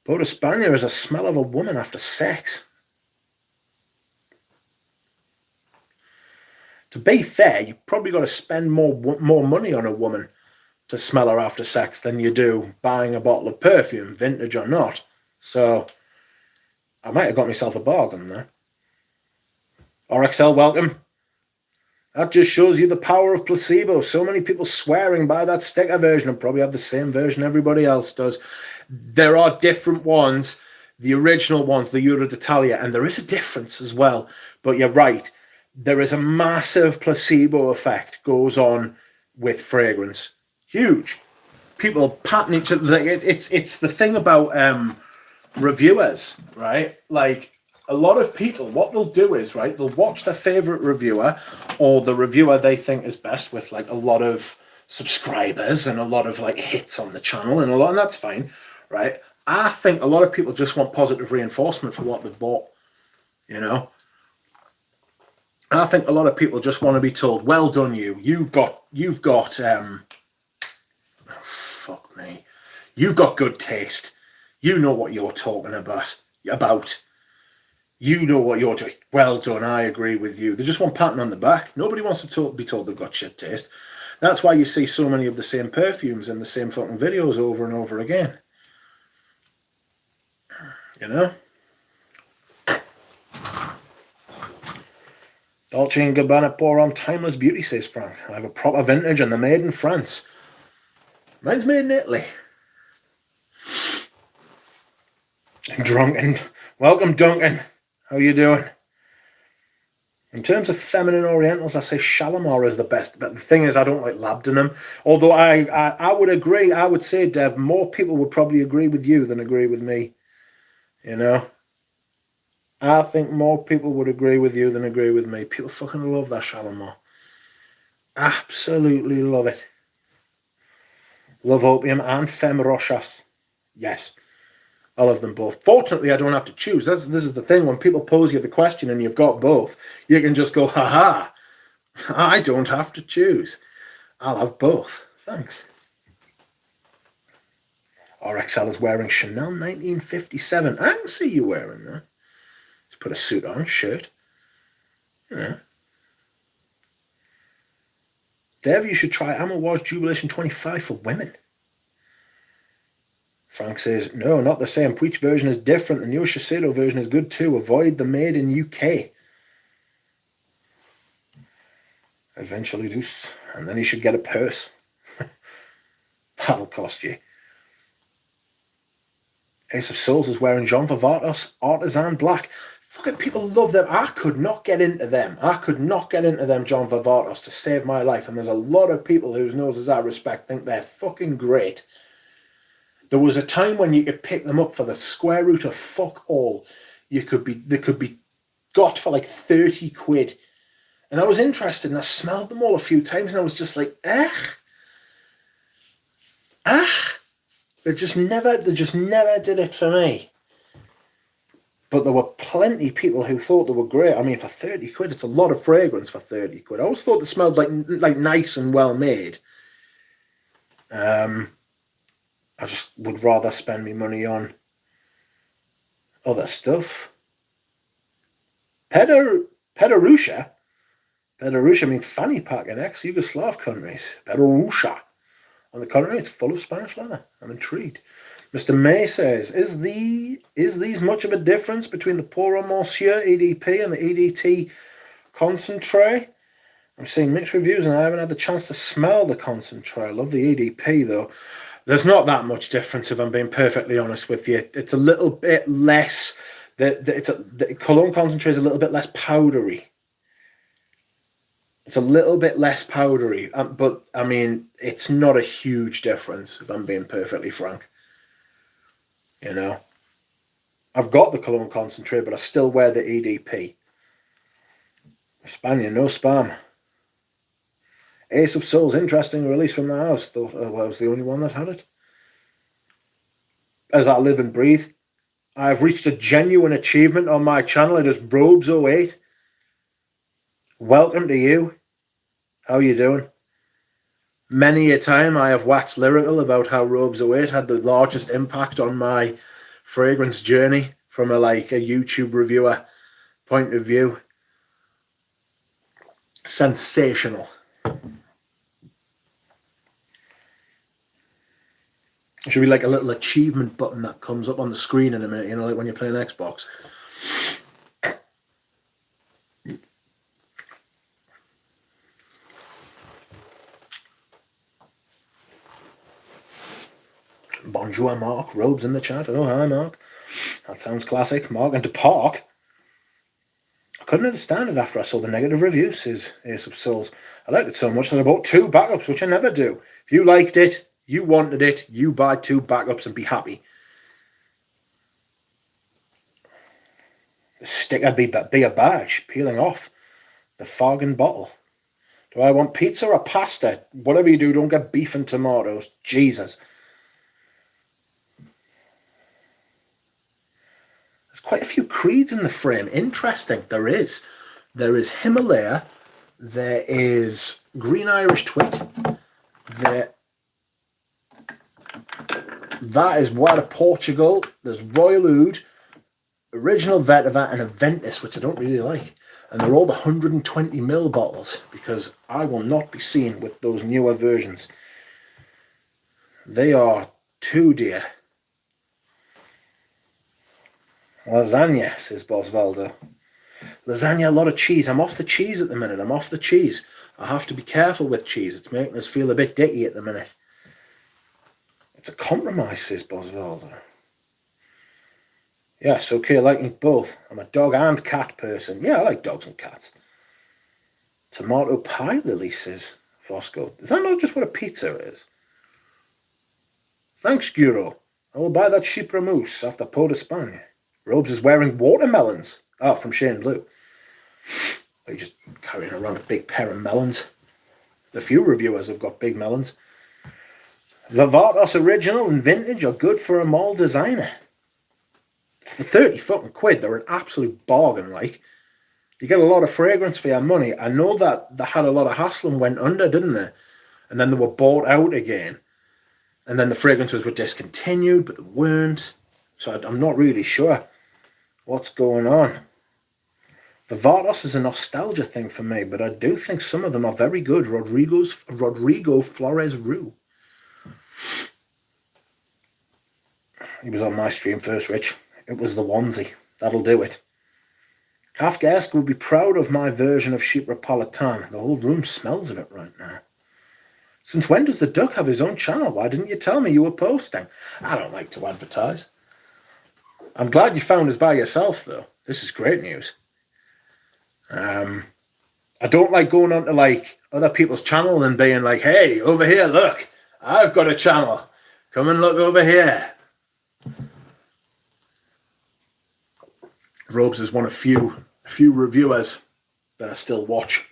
Boat of Spania is a smell of a woman after sex. To be fair, you've probably got to spend more money on a woman to smell her after sex than you do buying a bottle of perfume, vintage or not. So, I might have got myself a bargain there. RXL, welcome. That just shows you the power of placebo. So many people swearing by that sticker version and probably have the same version everybody else does. There are different ones, the original ones, the Euro d'Italia, and there is a difference as well. But you're right. There is a massive placebo effect goes on with fragrance. Huge. People patting each other. It's the thing about reviewers, right? Like a lot of people, what they'll do is, right, they'll watch their favorite reviewer or the reviewer they think is best with like a lot of subscribers and a lot of like hits on the channel and that's fine, right? I think a lot of people just want positive reinforcement for what they've bought, you know? I think a lot of people just want to be told, well done you've got fuck me. You've got good taste. You know what you're talking about. You know what you're doing. Well done, I agree with you. They just want patting on the back. Nobody wants to be told they've got shit taste. That's why you see so many of the same perfumes in the same fucking videos over and over again. You know? Dolce & Gabbana pour on timeless beauty, says Frank. I have a proper vintage and they're made in France. Mine's made in Italy. Drunken. Welcome, Duncan. How you doing? In terms of feminine orientals, I say Shalimar is the best. But the thing is, I don't like labdanum. Although I would agree, I would say, Dev, more people would probably agree with you than agree with me. You know? I think more people would agree with you than agree with me. People fucking love that Shalimar. Absolutely love it. Love Opium and Femme Rochas. Yes. I love them both. Fortunately, I don't have to choose. This is the thing. When people pose you the question and you've got both, you can just go, haha. I don't have to choose. I'll have both. Thanks. RXL is wearing Chanel 1957. I can see you wearing that. Just put a suit on, shirt. Yeah. Dev, you should try Amouage Jubilation 25 for women. Frank says, no, not the same. Puig version is different. The new Shiseido version is good too. Avoid the made in UK. Eventually do. And then you should get a purse. That'll cost you. Ace of Souls is wearing Jean Varvatos Artisan Black. Fucking people love them. I could not get into them. Jean Varvatos, to save my life. And there's a lot of people whose noses I respect think they're fucking great. There was a time when you could pick them up for the square root of fuck all. They could be got for like 30 quid. And I was interested and I smelled them all a few times and I was just like, They just never did it for me. But there were plenty of people who thought they were great. I mean, for 30 quid, it's a lot of fragrance for 30 quid. I always thought they smelled like nice and well made. I just would rather spend my money on other stuff. Pedorusha? Pedorusha means fanny pack in ex-Yugoslav countries. Pedorusha. On the contrary, it's full of Spanish leather. I'm intrigued. Mr. May says, is these much of a difference between the Pour Monsieur EDP and the EDT concentrate? I'm seeing mixed reviews and I haven't had the chance to smell the concentrate. I love the EDP though. There's not that much difference if I'm being perfectly honest with you. It's a little bit less, the cologne concentrate is a little bit less powdery. It's a little bit less powdery, but I mean, it's not a huge difference if I'm being perfectly frank. You know, I've got the cologne concentrate, but I still wear the EDP. Spaniard, no spam. Ace of Souls, interesting release from the house. Though I was the only one that had it. As I live and breathe, I have reached a genuine achievement on my channel. It is Robes08. Welcome to you. How you doing? Many a time I have waxed lyrical about how Robes08 had the largest impact on my fragrance journey from a YouTube reviewer point of view. Sensational. There should be like a little achievement button that comes up on the screen in a minute, you know, like when you're playing Xbox. Bonjour, Mark. Robes in the chat. Oh, hi, Mark. That sounds classic. Mark into Park. I couldn't understand it after I saw the negative reviews, says Ace of Souls. I liked it so much that I bought 2 backups, which I never do. If you liked it, you wanted it, you buy 2 backups and be happy. The sticker be a badge, peeling off the Fargan bottle. Do I want pizza or pasta? Whatever you do, don't get beef and tomatoes. Jesus. There's quite a few creeds in the frame. Interesting. There is. There is Himalaya. There is Green Irish Twit. That is Wild of Portugal. There's Royal Oud, Original Vetiver, and Aventus, which I don't really like. And they're all the 120ml bottles, because I will not be seen with those newer versions. They are too dear. Lasagna, says Bosvaldo. Lasagna, a lot of cheese. I'm off the cheese at the minute. I'm off the cheese. I have to be careful with cheese. It's making us feel a bit dicky at the minute. It's a compromise, says Bosvaldo. Yes, okay, liking both. I'm a dog and cat person. Yeah, I like dogs and cats. Tomato pie lily, says Fosco. Is that not just what a pizza is? Thanks, Guro. I will buy that Chypre mousse after Pot d'Espagne. Robes is wearing watermelons. Oh, from Shane Blue. Are you just carrying around a big pair of melons? A few reviewers have got big melons. Vivatos Original and Vintage are good for a mall designer. For 30 fucking quid, they're an absolute bargain, like. You get a lot of fragrance for your money. I know that they had a lot of hassle and went under, didn't they? And then they were bought out again. And then the fragrances were discontinued, but they weren't. So I'm not really sure what's going on. Vivatos is a nostalgia thing for me, but I do think some of them are very good. Rodrigo Flores Rue. He was on my stream first, Rich. It was the onesie. That'll do it. Kafkaesque will be proud of my version of Chypre-Politan. The whole room smells of it right now. Since when does the duck have his own channel? Why didn't you tell me you were posting? I don't like to advertise. I'm glad you found us by yourself, though. This is great news. I don't like going on to like other people's channel and being like, hey, over here, look, I've got a channel. Come and look over here. Robes is one of few reviewers that I still watch.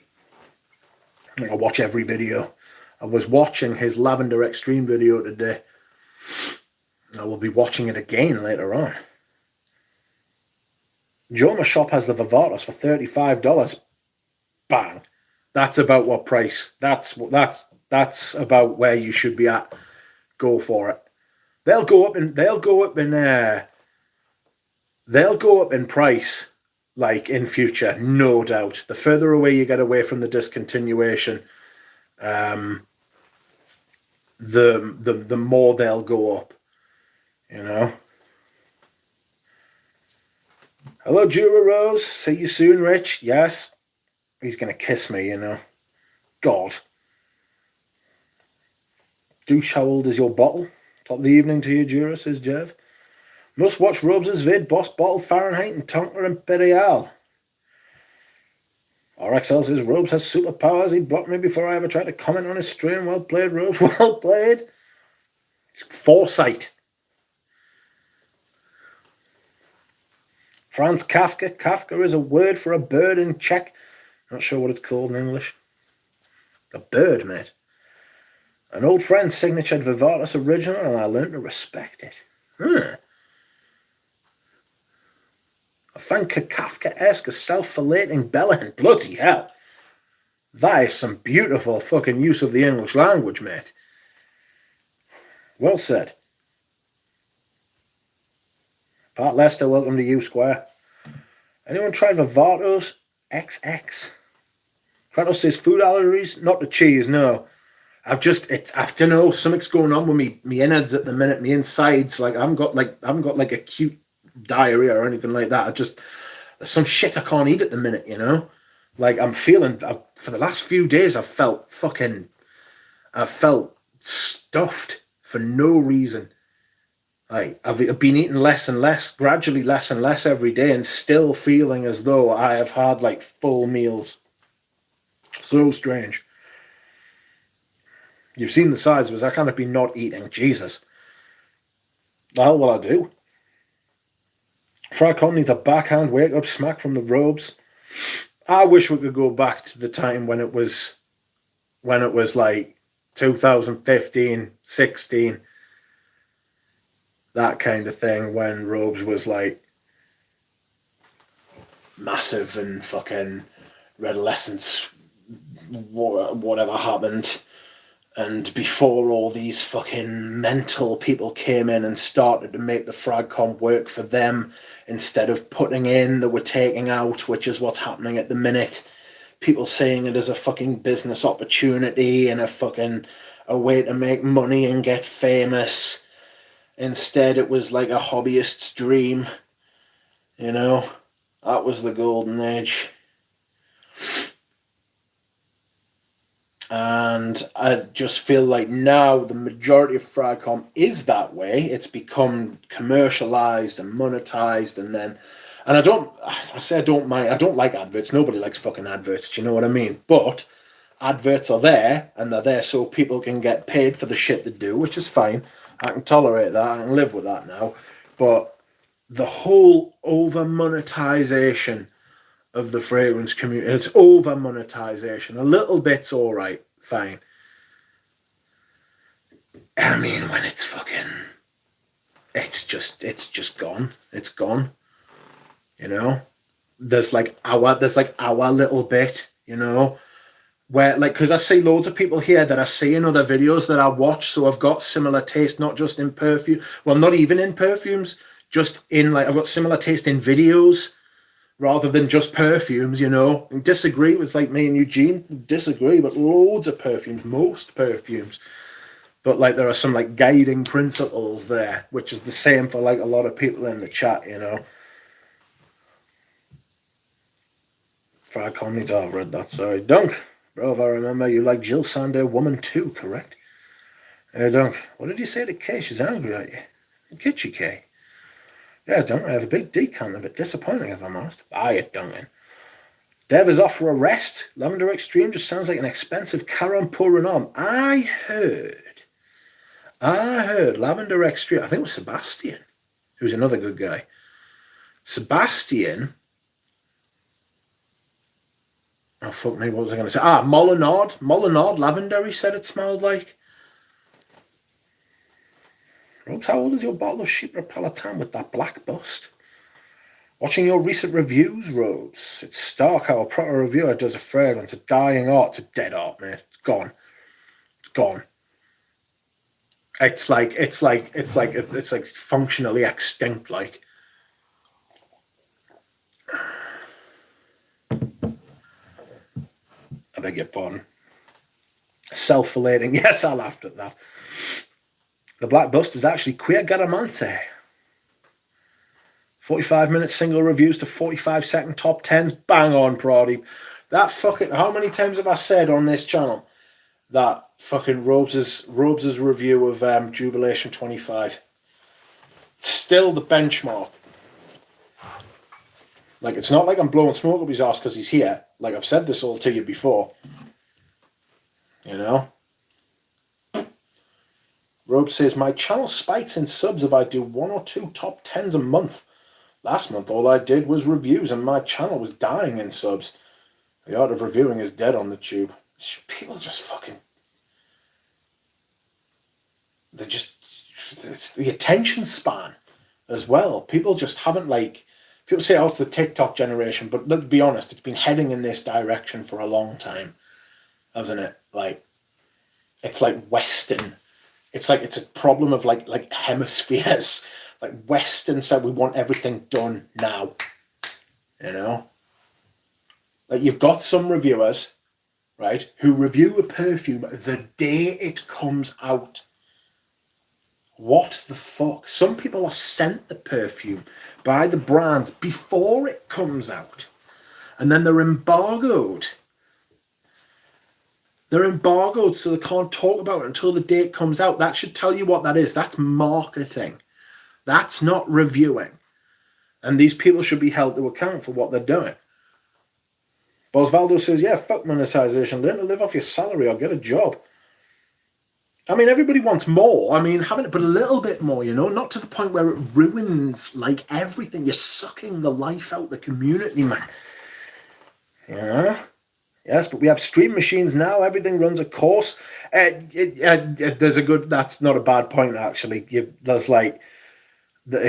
I watch every video. I was watching his Lavender Extreme video today. I will be watching it again later on. Joma Shop has the Vivatos for $35. Bang. That's about what price. That's about where you should be at. Go for it. They'll go up in price, like in future, no doubt. The further away you get away from the discontinuation, the more they'll go up. You know. Hello, Jura Rose. See you soon, Rich. Yes. He's going to kiss me, you know. God. Douche, how old is your bottle? Top of the evening to you, Jura, says Jev. Must watch Robes' vid, Boss Bottle, Fahrenheit, and Tonka Imperial. RXL says Robes has superpowers. He blocked me before I ever tried to comment on his stream. Well played, Robes. Well played. It's foresight. Franz Kafka. Kafka is a word for a bird in Czech. Not sure what it's called in English. A bird, mate. An old friend signatured Vivatus original, and I learned to respect it. Huh. I find Kafka-esque a self-filleting bellend. Bloody hell. That is some beautiful fucking use of the English language, mate. Well said. Pat Lester, welcome to you, Square. Anyone tried Vivatos XX? Kratos says food allergies, not the cheese, no. I don't know, something's going on with me innards at the minute, me insides. Like I haven't got like acute diarrhea or anything like that. There's some shit I can't eat at the minute, you know. Like for the last few days, I've felt stuffed for no reason. Like I've been eating less and less, gradually less and less every day, and still feeling as though I have had like full meals. So strange. You've seen the size of it. I can't have been not eating. Jesus. The hell will I do? Fracon needs a backhand wake-up smack from the robes. I wish we could go back to the time when it was like 2015, 16, that kind of thing, when robes was like massive and fucking adolescence, whatever happened. And before all these fucking mental people came in and started to make the FragCon work for them instead of putting in that we're taking out, which is what's happening at the minute. People saying it as a fucking business opportunity and a way to make money and get famous. Instead, it was like a hobbyist's dream. You know, that was the golden age. And I just feel like now the majority of FragCom is that way. It's become commercialized and monetized, and I don't mind. I don't like adverts. Nobody likes fucking adverts. Do you know what I mean? But adverts are there, and they're there so people can get paid for the shit they do, which is fine. I can tolerate that. I can live with that now. But the whole over monetization of the fragrance community, it's over monetization. A little bit's all right, fine. I mean, when it's just gone. It's gone. You know, there's like our little bit. You know, where like because I see loads of people here that I see in other videos that I watch, so I've got similar taste, not just in perfume. Well, not even in perfumes, just in like I've got similar taste in videos. Rather than just perfumes, you know. And disagree with like me and Eugene, disagree, but loads of perfumes, most perfumes. But like there are some like guiding principles there, which is the same for like a lot of people in the chat, you know. Frag comments, I've read that, sorry. Dunk, bro, if I remember, you like Jill Sander Woman 2, correct? Hey, Dunk, what did you say to Kay? She's angry at you. Kitchy Kay. Yeah, Duncan, I have a big decant, a bit disappointing if I'm honest. Buy it, Duncan. Dev is off for a rest. Lavender Extreme just sounds like an expensive Caron pouring on. I heard Lavender Extreme, I think it was Sebastian, who's another good guy. Sebastian, oh fuck me, what was I going to say? Molinard Lavender, he said it smelled like. Robes, how old is your bottle of Sheep Repelletan with that black bust? Watching your recent reviews, Robes. It's stark how a proper reviewer does a fragrance. A dying art. It's a dead art, mate. It's gone. It's gone. It's like functionally extinct, like. I beg your pardon. Self-filleting. Yes, I laughed at that. The Black Bust is actually Queer Garamante. 45-minute single reviews to 45-second top 10s. Bang on, Proddy. That fucking... How many times have I said on this channel that fucking Robes' review of Jubilation 25? Still the benchmark. Like, it's not like I'm blowing smoke up his ass because he's here. Like, I've said this all to you before. You know? Robe says, my channel spikes in subs if I do 1 or 2 top 10s a month. Last month, all I did was reviews and my channel was dying in subs. The art of reviewing is dead on the tube. People just fucking... It's the attention span as well. People just haven't, like... People say, oh, it's the TikTok generation, but let's be honest, it's been heading in this direction for a long time, hasn't it? Like, it's like Western. It's like it's a problem of like hemispheres. Like Western said, we want everything done now. You know? Like you've got some reviewers, right, who review a perfume the day it comes out. What the fuck? Some people are sent the perfume by the brands before it comes out. And then they're embargoed. They're embargoed so they can't talk about it until the date comes out. That should tell you what that is. That's marketing. That's not reviewing. And these people should be held to account for what they're doing. Bosvaldo says, yeah, fuck monetization. Learn to live off your salary or get a job. I mean, everybody wants more. I mean, having it, but a little bit more, you know, not to the point where it ruins, like, everything. You're sucking the life out of the community, man. Yeah. Yes, but we have stream machines now. Everything runs a course. There's a good... That's not a bad point, actually. There's, like...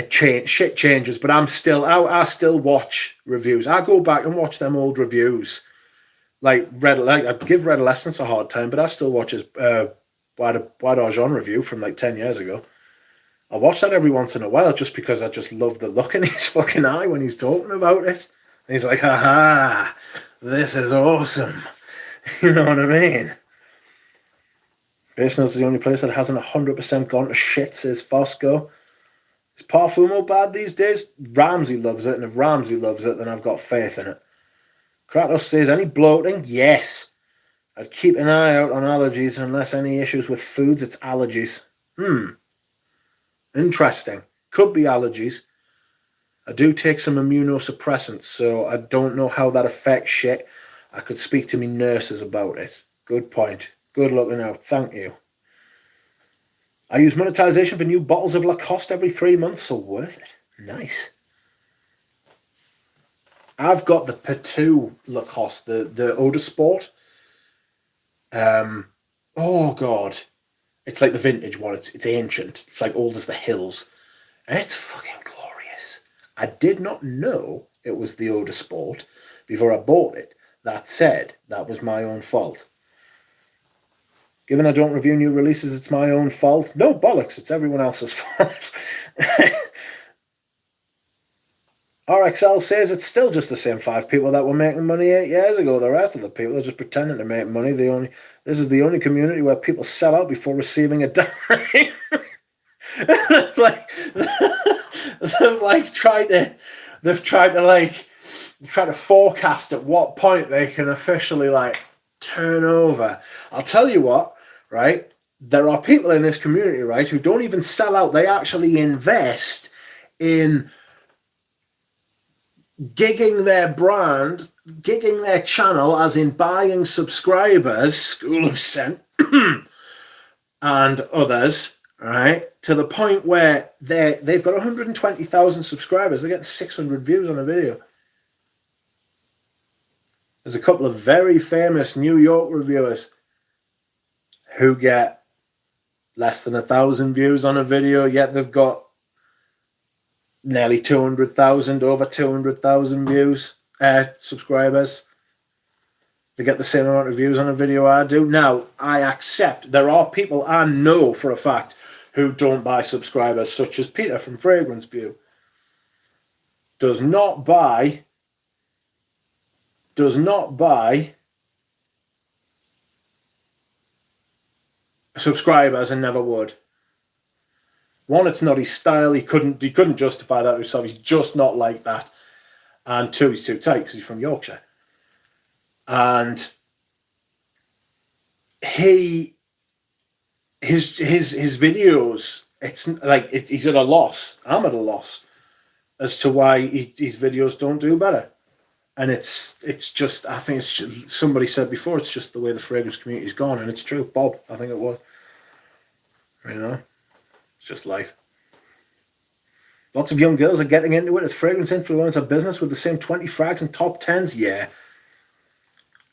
Shit changes, but I still watch reviews. I go back and watch them old reviews. I give Red Essence a hard time, but I still watch his Bois d'Argent review from like 10 years ago. I watch that every once in a while just because I just love the look in his fucking eye when he's talking about it. And he's like, haha, this is awesome. You know what I mean? Base Notes is the only place that hasn't 100% gone to shit, says Fosco. Is Parfumo bad these days? Ramsey loves it, and if Ramsey loves it, then I've got faith in it. Kratos says, any bloating? Yes. I'd keep an eye out on allergies unless any issues with foods, it's allergies. Interesting. Could be allergies. I do take some immunosuppressants, so I don't know how that affects shit. I could speak to me nurses about it. Good point. Good looking out. Thank you. I use monetization for new bottles of Lacoste every 3 months, so worth it. Nice. I've got the Petou Lacoste, the Eau de Sport. Oh, God. It's like the vintage one. It's ancient. It's like old as the hills. And it's fucking glorious. I did not know it was the Eau de Sport before I bought it. That said, that was my own fault. Given I don't review new releases, it's my own fault. No bollocks, it's everyone else's fault. RXL says it's still just the same 5 people that were making money 8 years ago. The rest of the people are just pretending to make money. This is the only community where people sell out before receiving a dime. They've tried to forecast at what point they can officially turn over. I'll tell you what, right? There are people in this community, right, who don't even sell out. They actually invest in gigging their brand, gigging their channel, as in buying subscribers, School of Scent, and others, right, to the point where they've got 120,000 subscribers. They're getting 600 views on a video. There's a couple of very famous New York reviewers who get less than 1,000 views on a video, yet they've got nearly 200,000, over 200,000 views, subscribers. They get the same amount of views on a video I do. Now, I accept there are people I know for a fact who don't buy subscribers, such as Peter from Fragrance View. Does not buy subscribers and never would. One, it's not his style. He couldn't justify that himself. He's just not like that. And two, he's too tight because he's from Yorkshire. And his videos, it's like he's at a loss. I'm at a loss as to why his videos don't do better. And it's just, I think it's just, somebody said before, it's just the way the fragrance community's gone, and it's true. Bob, I think it was. You know, it's just life. Lots of young girls are getting into it as fragrance influencer business with the same 20 frags and top 10s. Yeah.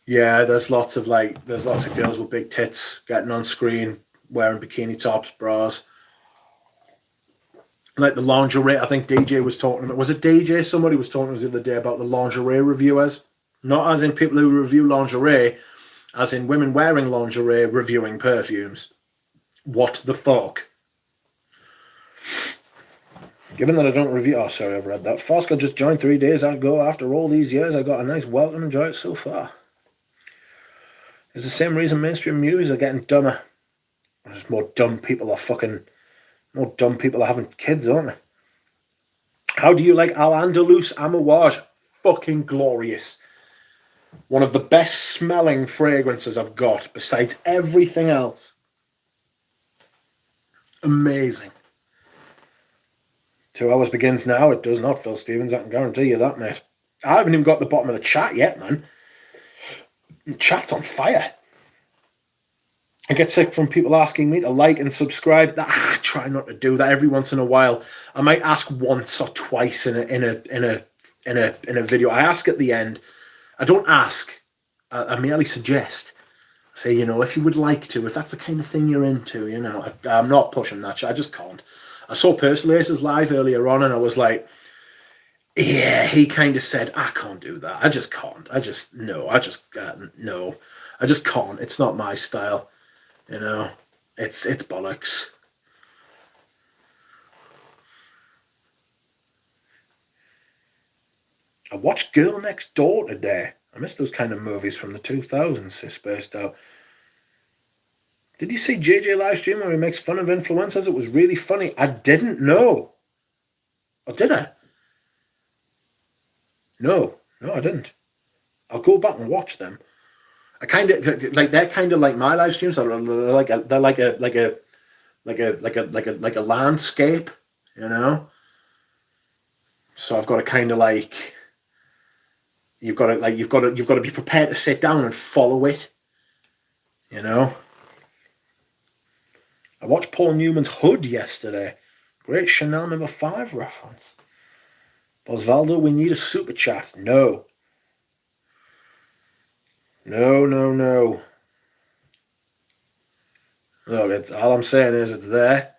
Yeah, there's lots of girls with big tits getting on screen wearing bikini tops, bras. Like the lingerie, I think DJ was talking about. Was it DJ? Somebody was talking to us the other day about the lingerie reviewers. Not as in people who review lingerie, as in women wearing lingerie reviewing perfumes. What the fuck? Given that I don't review... Oh, sorry, I've read that. Fosco just joined 3 days ago. After all these years, I got a nice welcome. Enjoy it so far. It's the same reason mainstream movies are getting dumber. There's more dumb people are having kids, aren't they? How do you like Al-Andalus Amouage? Fucking glorious. One of the best smelling fragrances I've got, besides everything else. Amazing. 2 hours begins now. It does not, Phil Stevens. I can guarantee you that, mate. I haven't even got the bottom of the chat yet, man. The chat's on fire. I get sick from people asking me to like and subscribe. I try not to do that. Every once in a while, I might ask once or twice in a video. I ask at the end. I don't ask. I merely suggest. I say, if you would like to, if that's the kind of thing you're into, I'm not pushing that shit. I just can't. I saw Persilaces live earlier on, and I was like, yeah, he kind of said, I can't do that. I just can't. No. I just can't. It's not my style. It's bollocks. I watched Girl Next Door today. I miss those kind of movies from the 2000s. It's spaced out. Did you see JJ Livestream where he makes fun of influencers? It was really funny. I didn't know. Or did I? No, I didn't. I'll go back and watch them. I kind of they're kind of like my live streams. They're like a landscape, So I've got to kind of like you've got to be prepared to sit down and follow it, I watched Paul Newman's Hood yesterday. Great Chanel No. 5 reference. Osvaldo, we need a super chat. No. Look, all I'm saying is it's there,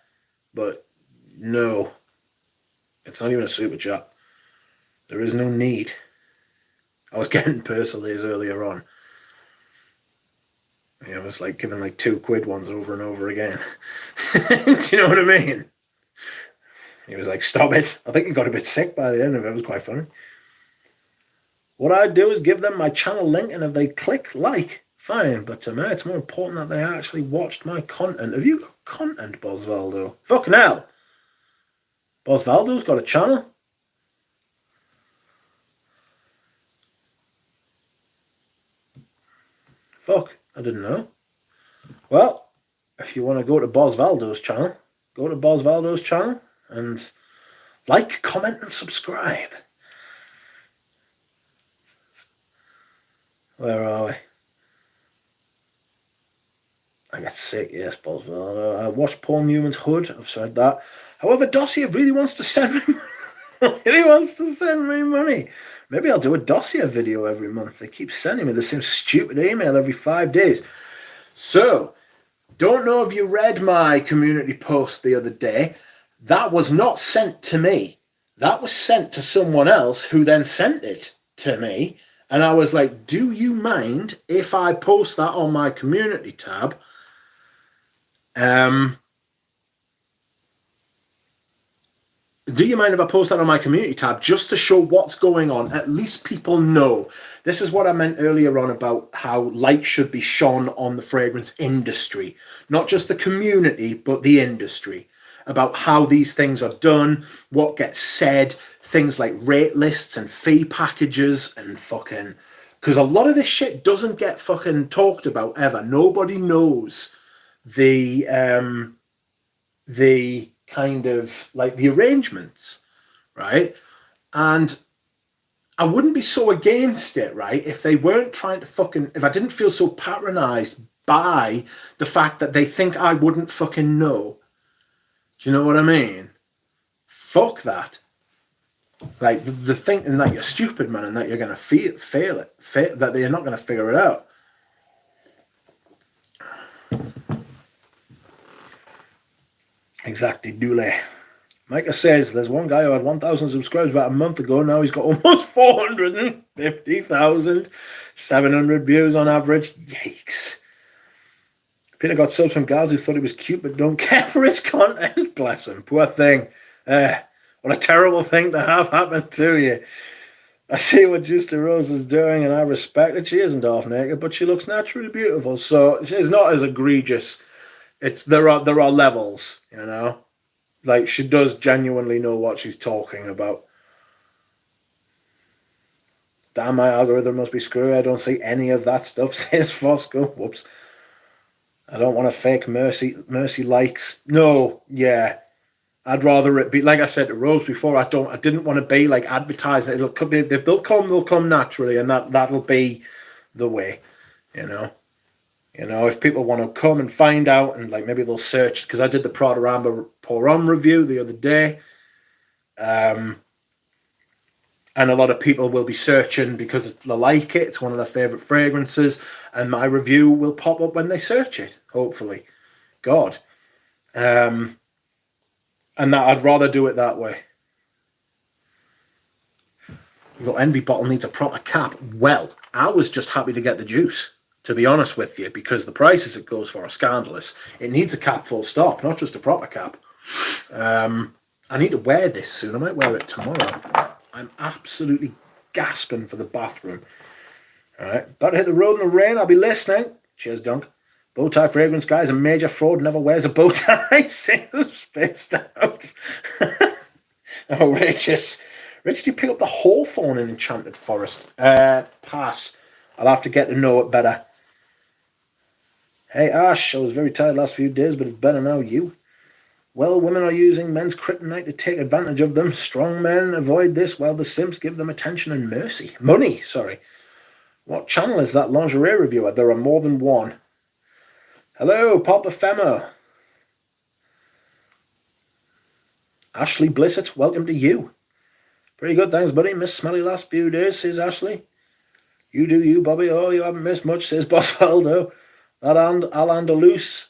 but no. It's not even a super chat. There is no need. I was getting Persilays earlier on. I was like giving like £2 ones over and over again. Do you know what I mean? He was like, stop it. I think he got a bit sick by the end of it. It was quite funny. What I'd do is give them my channel link, and if they click like, fine. But to me, it's more important that they actually watched my content. Have you got content, Bosvaldo? Fucking hell. Bosvaldo's got a channel? Fuck, I didn't know. Well, if you want to go to Bosvaldo's channel, go to Bosvaldo's channel and like, comment, and subscribe. Where are we? I get sick, yes, Bosvaldo. I watched Paul Newman's Hood. I've said that. However, Dossier really wants to send me money. Maybe I'll do a Dossier video every month. They keep sending me the same stupid email every 5 days. So, don't know if you read my community post the other day. That was not sent to me. That was sent to someone else who then sent it to me. And I was like, do you mind if I post that on my community tab? Do you mind if I post that on my community tab just to show what's going on? At least people know. This is what I meant earlier on about how light should be shone on the fragrance industry. Not just the community, but the industry. About how these things are done, what gets said, things like rate lists and fee packages and fucking... Because a lot of this shit doesn't get fucking talked about ever. Nobody knows the kind of like the arrangements, right? And I wouldn't be so against it, right, if they weren't trying to fucking, if I didn't feel so patronized by the fact that they think I wouldn't fucking know. Do you know what I mean? Fuck that. Like the thinking that you're stupid, man, and that you're going to fail it, that you're not going to figure it out. Exactly, Dooley. Micah says there's one guy who had 1,000 subscribers about a month ago. Now he's got almost 450,000, 700 views on average. Yikes. Peter got subs from guys who thought he was cute but don't care for his content. Bless him. Poor thing. What a terrible thing to have happen to you. I see what Justa Rose is doing and I respect it. She isn't half naked, but she looks naturally beautiful. So she's not as egregious. There are levels, you know. Like, she does genuinely know what she's talking about. Damn, my algorithm must be screwy. I don't see any of that stuff, says Fosco. Whoops. I don't want to fake mercy likes. No, yeah. I'd rather it be, like I said to Rose before, I didn't want to be like advertising. If they'll come naturally, and that'll be the way, you know. You know, if people want to come and find out, and like maybe they'll search, because I did the Prada Amber Pour On review the other day, and a lot of people will be searching because they like it. It's one of their favorite fragrances, and my review will pop up when they search it. Hopefully, God, and that I'd rather do it that way. Your Envy bottle needs a proper cap. Well, I was just happy to get the juice, to be honest with you, because the prices it goes for are scandalous. It needs a cap full stop, not just a proper cap. I need to wear this soon. I might wear it tomorrow. I'm absolutely gasping for the bathroom. All right, about to hit the road in the rain. I'll be listening. Cheers, Dunk. Bowtie fragrance guy is a major fraud. Never wears a bow tie. Says spaced out. Oh, Rich, do you pick up the Hawthorn in Enchanted Forest? Pass. I'll have to get to know it better. Hey, Ash, I was very tired last few days, but it's better now. You? Well, women are using men's kryptonite to take advantage of them. Strong men avoid this while the simps give them attention and mercy. Money, sorry. What channel is that lingerie reviewer? There are more than one. Hello, Papa Femo. Ashley Blissett, welcome to you. Pretty good, thanks, buddy. Miss Smelly last few days, says Ashley. You do you, Bobby. Oh, you haven't missed much, says Boswaldo. That Andalus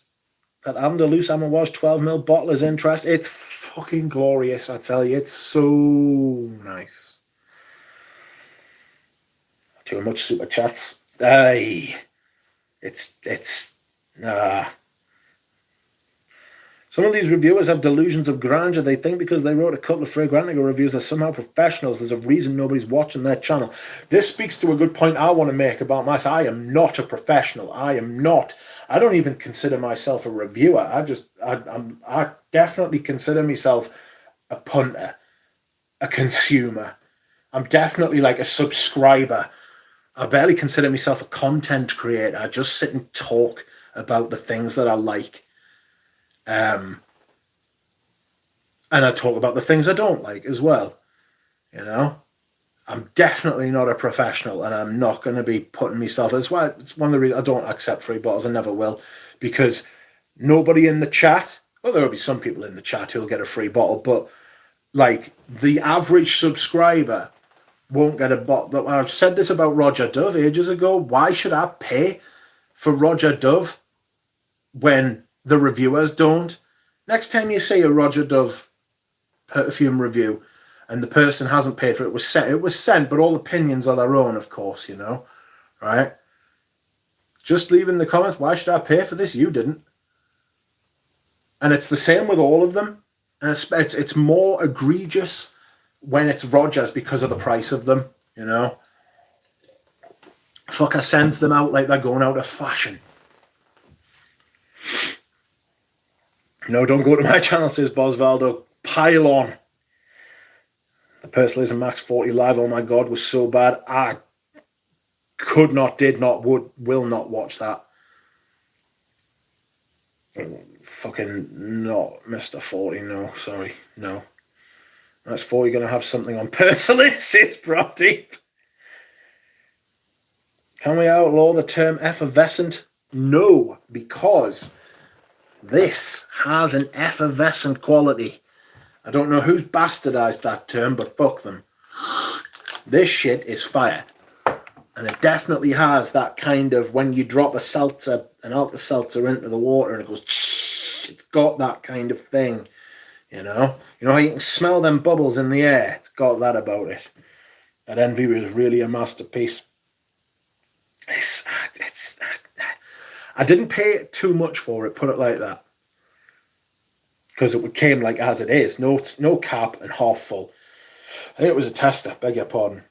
Amouage 12ml bottle is interesting. It's fucking glorious, I tell you. It's so nice. Too much super chats. Aye. Some of these reviewers have delusions of grandeur. They think because they wrote a couple of Fragrantica reviews they're somehow professionals. There's a reason nobody's watching their channel. This speaks to a good point I want to make about myself. I am not a professional. I don't even consider myself a reviewer. I definitely consider myself a punter, a consumer. I'm definitely like a subscriber. I barely consider myself a content creator. I just sit and talk about the things that I like. And I talk about the things I don't like as well. You know, I'm definitely not a professional, and I'm not going to be putting myself. It's one of the reasons I don't accept free bottles. I never will, because nobody in the chat. Well, there will be some people in the chat who'll get a free bottle, but like the average subscriber won't get a bottle. I've said this about Roger Dove ages ago. Why should I pay for Roger Dove when the reviewers don't? Next time you see a Roger Dove perfume review and the person hasn't paid for it, it was sent, but all opinions are their own, of course, you know, right? Just leave in the comments, why should I pay for this? You didn't. And it's the same with all of them. And it's more egregious when it's Rogers because of the price of them, you know. Fucker sends them out like they're going out of fashion. No, don't go to my channel, says Bosvaldo. Pile on. The Personalism Max 40 live, oh my God, was so bad. I could not, did not, will not watch that. Fucking not Mr. 40, no, sorry, no. That's 40 going to have something on Personally, says Brody. Can we outlaw the term effervescent? No, because this has an effervescent quality. I don't know who's bastardized that term, but fuck them. This shit is fire. And it definitely has that kind of, when you drop an Alka-Seltzer into the water and it goes, it's got that kind of thing, you know? You know how you can smell them bubbles in the air? It's got that about it. That Envy was really a masterpiece. I didn't pay too much for it, put it like that. Because it came like as it is, no cap and half full. I think it was a tester, beg your pardon.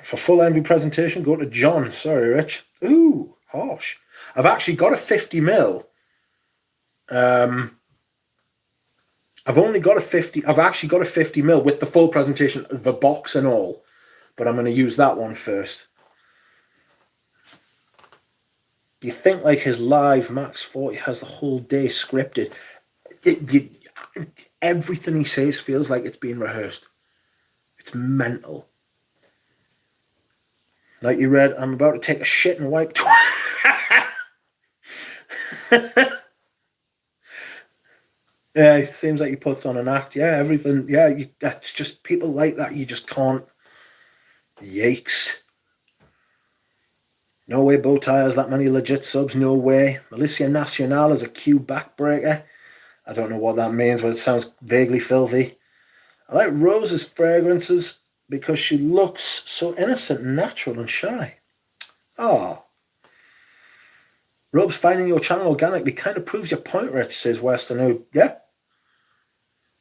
For full Envy presentation, go to John. Sorry, Rich. Ooh, harsh. I've actually got a 50ml. I've actually got a 50ml with the full presentation, the box and all. But I'm going to use that one first. You think like his live Max 40 has the whole day scripted. Everything he says feels like it's being rehearsed. It's mental. Like you read, I'm about to take a shit and wipe. Yeah, it seems like he puts on an act. Yeah, everything. Yeah, it's just people like that. You just can't. Yikes. No way Bowtie has that many legit subs. No way. Milicia Nacional is a Q backbreaker. I don't know what that means, but it sounds vaguely filthy. I like Rose's fragrances because she looks so innocent and natural and shy. Oh. Robes finding your channel organically kind of proves your point, Rich, says Western. Yeah.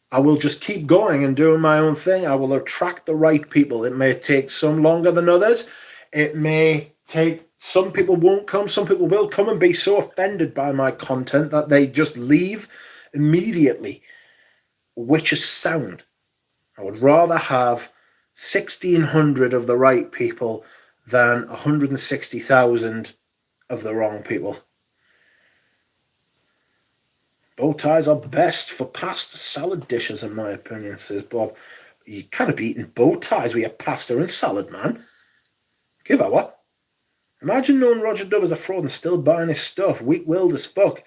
I will just keep going and doing my own thing. I will attract the right people. It may take some longer than others. It may take, some people won't come, some people will come and be so offended by my content that they just leave immediately, which is sound. I would rather have 1,600 of the right people than 160,000 of the wrong people. Bow ties are best for pasta salad dishes, in my opinion, says Bob. You can't be eating bow ties with your pasta and salad, man. Give a what? Imagine knowing Roger Dove is a fraud and still buying his stuff. Weak-willed as fuck.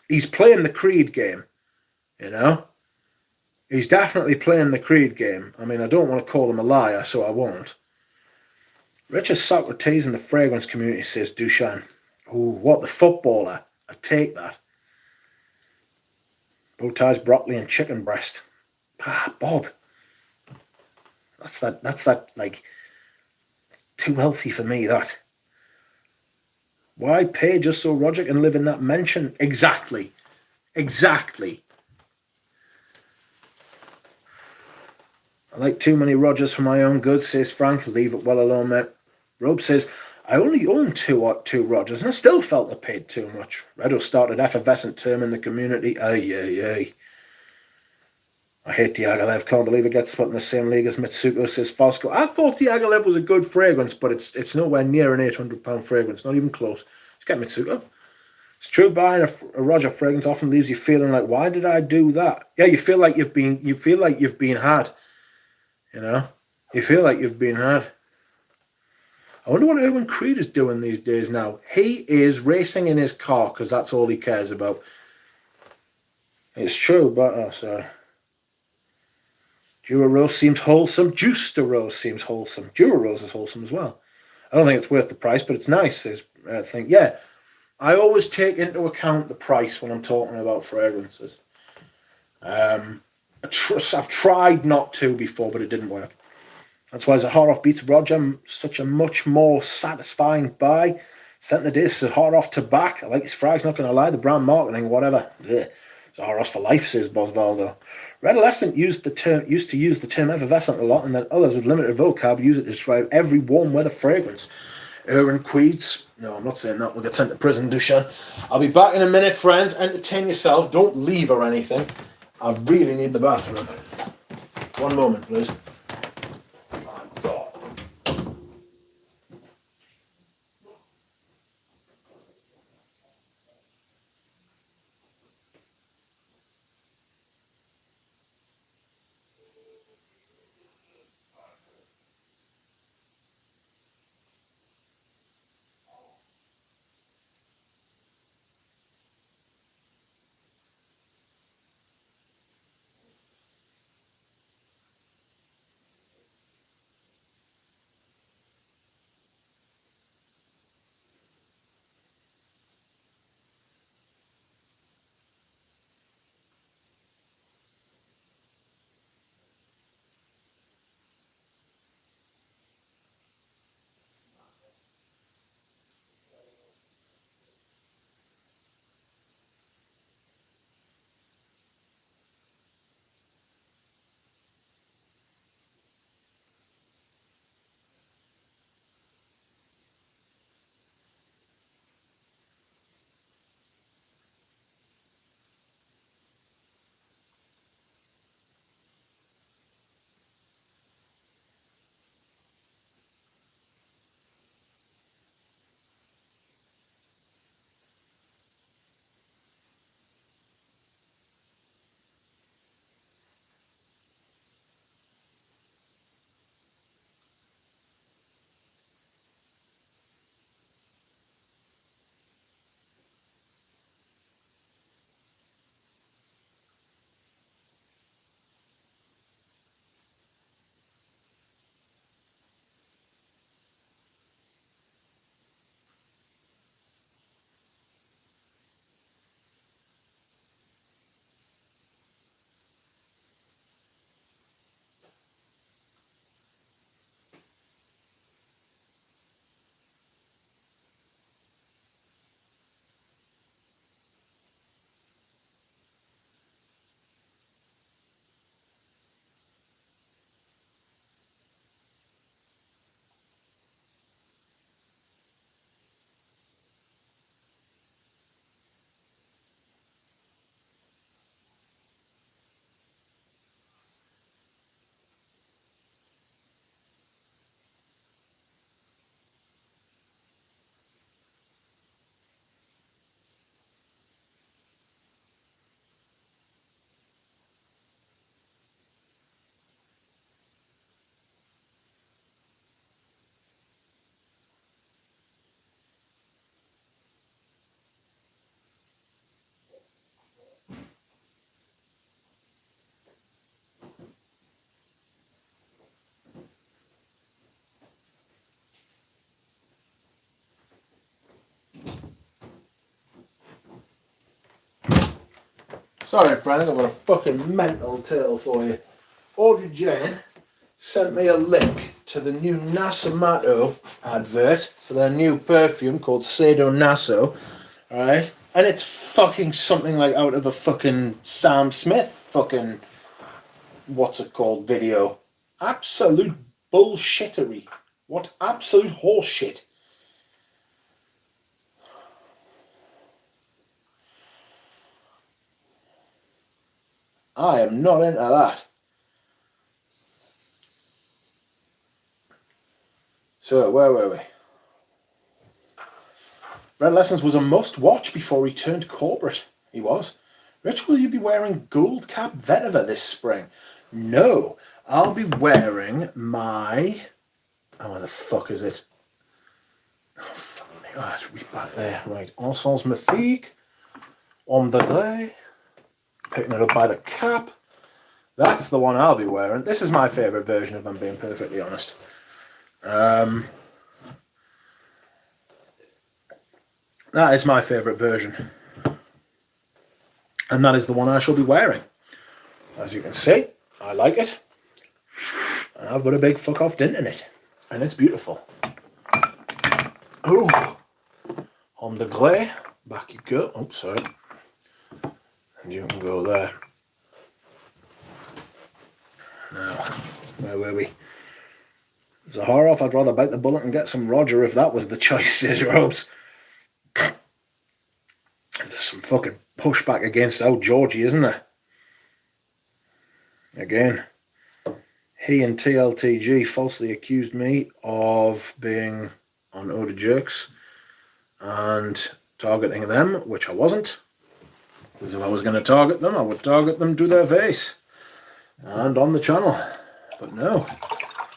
He's playing the Creed game, you know? He's definitely playing the Creed game. I mean, I don't want to call him a liar, so I won't. Richard Socrates in the fragrance community, says Dushan. Ooh, what, the footballer? I take that. Bow ties, broccoli, and chicken breast. Ah, Bob. That's that, like, too healthy for me, that. Why pay just so Roger can live in that mansion? Exactly. Exactly. I like too many Rogers for my own good, says Frank. Leave it well alone, mate. Rob says, I only own two Rogers, and I still felt I paid too much. Redo started effervescent term in the community. Ay. I hate Diaghilev. Can't believe it gets put in the same league as Mitsuko, says Fosco. I thought Diaghilev was a good fragrance, but it's nowhere near an £800 fragrance. Not even close. Let's get Mitsuko. It's true, buying a Roger fragrance often leaves you feeling like, why did I do that? Yeah, you feel like you've been had. You know? You feel like you've been had. I wonder what Erwin Creed is doing these days now. He is racing in his car because that's all he cares about. It's true, but... Oh, sorry. Dura Rose seems wholesome. Juicer Rose seems wholesome. Dura Rose is wholesome as well. I don't think it's worth the price, but it's nice. I think, yeah. I always take into account the price when I'm talking about fragrances. I've tried not to before, but it didn't work. That's why Zahar off beats Roger such a much more satisfying buy. Sent the disc Zahar off to back. I like his frags, not going to lie. The brand marketing, whatever. Zahar off for life, says Bosvaldo. Redolescent used to use the term effervescent a lot, and then others with limited vocab use it to describe every warm weather fragrance. Erwin Queeds. No, I'm not saying that. We'll get sent to prison, Dushan. I'll be back in a minute, friends. Entertain yourself. Don't leave or anything. I really need the bathroom. One moment, please. Sorry friends, I've got a fucking mental tale for you. Audrey Jane sent me a link to the new Nasomato advert for their new perfume called Sado Naso, alright? And it's fucking something like out of a fucking Sam Smith fucking, what's it called, video. Absolute bullshittery. What absolute horseshit. I am not into that. So, where were we? Red Lessons was a must-watch before he turned corporate. He was. Rich, will you be wearing gold cap vetiver this spring? No, I'll be wearing my... Oh, where the fuck is it? Oh, fuck me. Oh, it's right back there. Right, Ensemble Mythique. On the Grey. Picking it up by the cap. That's the one I'll be wearing. This is my favourite version, if I'm being perfectly honest. That is my favourite version. And that is the one I shall be wearing. As you can see, I like it. And I've got a big fuck off dint in it. And it's beautiful. Oh, on the Grey. Back you go. Oh, sorry. And you can go there. Now, where were we? There's a horror off. I'd rather bite the bullet and get some Roger if that was the choice, says Robes. There's some fucking pushback against old Georgie, isn't there? Again, he and TLTG falsely accused me of being on Oda Jerks and targeting them, which I wasn't. Because if I was going to target them, I would target them to their face and on the channel. But no.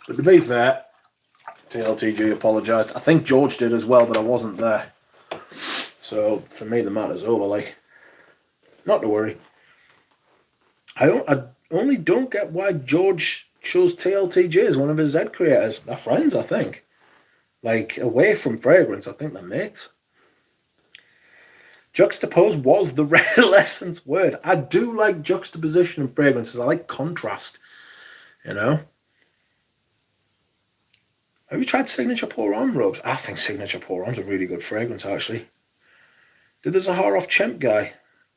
But to be fair, TLTG apologised. I think George did as well, but I wasn't there. So for me, the matter's over. Like, not to worry. I only don't get why George chose TLTG as one of his Z creators. They're friends, I think. Like, away from fragrance, I think they're mates. Juxtapose was the Red Lessons word. I do like juxtaposition in fragrances. I like contrast, you know. Have you tried Signature Pour On, Robes? I think Signature Pour On's a really good fragrance, actually. Did the Zaharoff chimp guy...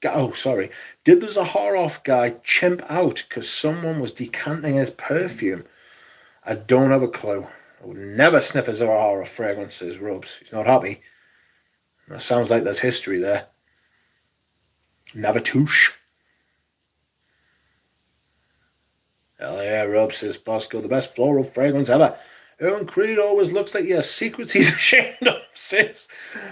Oh, sorry. Did the Zaharoff guy chimp out because someone was decanting his perfume? I don't have a clue. I would never sniff a Zaharoff fragrance, says Robes. He's not happy. That sounds like there's history there. Never touche. Hell yeah, Robes, says Bosco. The best floral fragrance ever. Owen Creed always looks like he has secrets he's ashamed of, says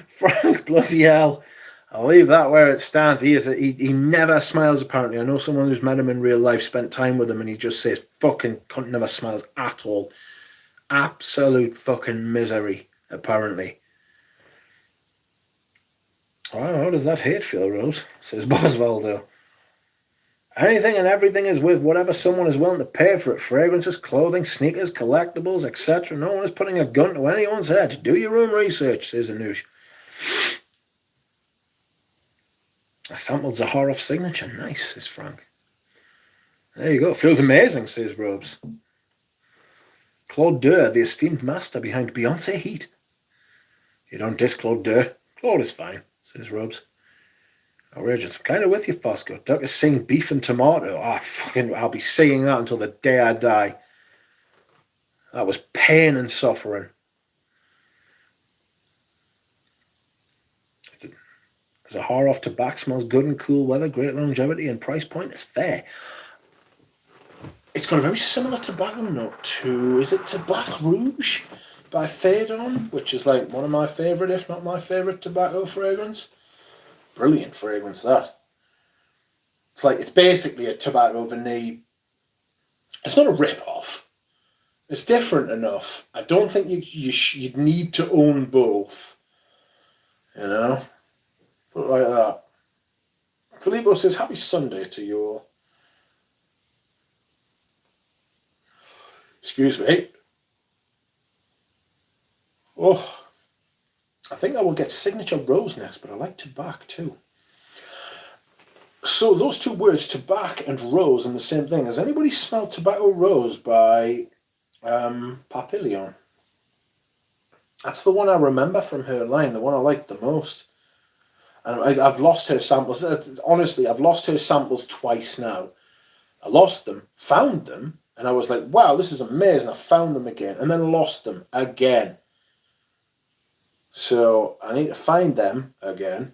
Frank. Bloody hell. I'll leave that where it stands. He never smiles, apparently. I know someone who's met him in real life, spent time with him, and he just says fucking cunt, never smiles at all. Absolute fucking misery, apparently. Well, how does that hate feel, Rose? Says Bosvaldo. Anything and everything is with whatever someone is willing to pay for it. Fragrances, clothing, sneakers, collectibles, etc. No one is putting a gun to anyone's head. Do your own research, says Anush. I sampled Zaharoff's signature. Nice, says Frank. There you go. Feels amazing, says Robes. Claude Durr, the esteemed master behind Beyonce Heat. You don't diss Claude Durr. Claude is fine, says Robes. Outrageous. I'm kind of with you, Fosco. Duck is singing Beef and Tomato. I'll be singing that until the day I die. That was pain and suffering. Zaharoff tobacco smells good in cool weather, great longevity, and price point is fair. It's got a very similar tobacco note to, is it Tobacco Rouge by Phaedon, which is like one of my favourite, if not my favourite tobacco fragrance. Brilliant fragrance, that. It's basically a tobacco vanille. It's not a rip-off. It's different enough. I don't think you'd need to own both. You know? Put it like that. Filippo says, happy Sunday to you all. Excuse me. Oh, I think I will get Signature Rose next, but I like tobacco too. So those two words, tobacco and rose, and the same thing. Has anybody smelled Tobacco Rose by Papillon? That's the one I remember from her line, the one I liked the most. And I've lost her samples. Honestly, I've lost her samples twice now. I lost them, found them, and I was like, wow, this is amazing. I found them again, and then lost them again. So I need to find them again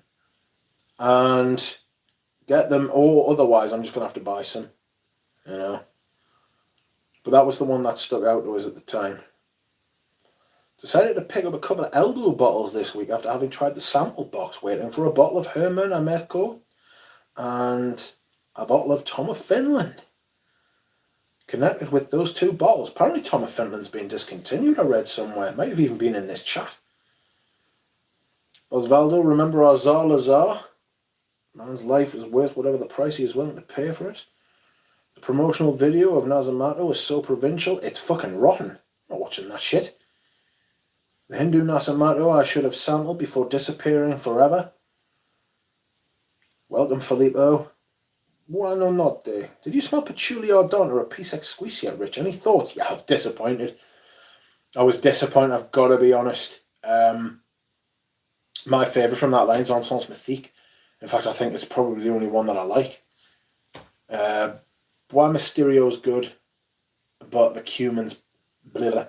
and get them, or otherwise I'm just going to have to buy some, you know. But that was the one that stuck out to us at the time. Decided to pick up a couple of Eldo bottles this week after having tried the sample box, waiting for a bottle of Herman Amerco and a bottle of Tom of Finland. Connected with those two bottles. Apparently Tom of Finland's been discontinued, I read somewhere. Might have even been in this chat. Osvaldo, remember our Tsar Lazar? Man's life is worth whatever the price he is willing to pay for it. The promotional video of Nazamato is so provincial, it's fucking rotten. I'm not watching that shit. The Hindu Nazamato I should have sampled before disappearing forever. Welcome, Filippo. Why no not there? Did you smell patchouli or don or a piece exquisite yet, Rich? Any thoughts? Yeah, I was disappointed. I've got to be honest. My favourite from that line is Encens Mythique. In fact, I think it's probably the only one that I like. Bois Mysterio's good, but the cumin's blah.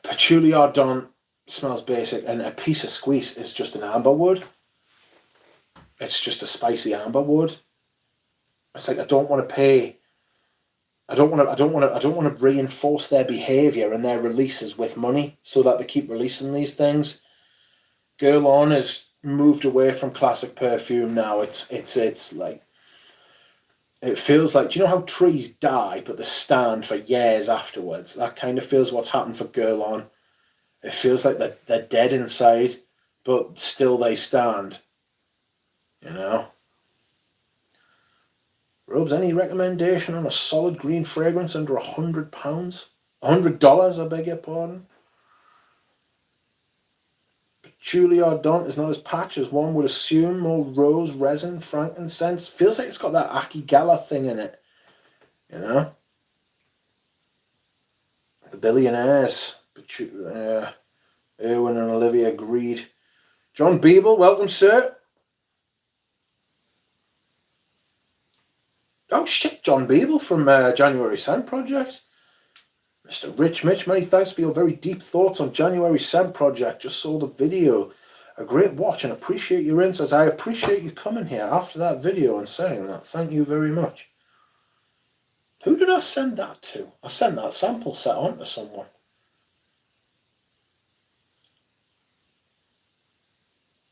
Patchouli or don smells basic, and a piece of squeeze is just an amber wood. It's just a spicy amber wood. It's like I don't want to reinforce their behaviour and their releases with money so that they keep releasing these things. Girl On has moved away from classic perfume now. It's like, it feels like, do you know how trees die but they stand for years afterwards? That kind of feels what's happened for Girl On. It feels like they're dead inside, but still they stand. You know? Robes, any recommendation on a solid green fragrance under £100? $100, I beg your pardon. Patchouli or Don is not as patch as one would assume. More rose, resin, frankincense. Feels like it's got that Akigala thing in it. You know? The Billionaires. Erwin and Olivia agreed. John Beeble, welcome, sir. Oh shit, John Beeble from January Scent Project. Mr. Rich Mitch, many thanks for your very deep thoughts on January Scent Project. Just saw the video. A great watch and appreciate your insights. I appreciate you coming here after that video and saying that. Thank you very much. Who did I send that to? I sent that sample set on to someone.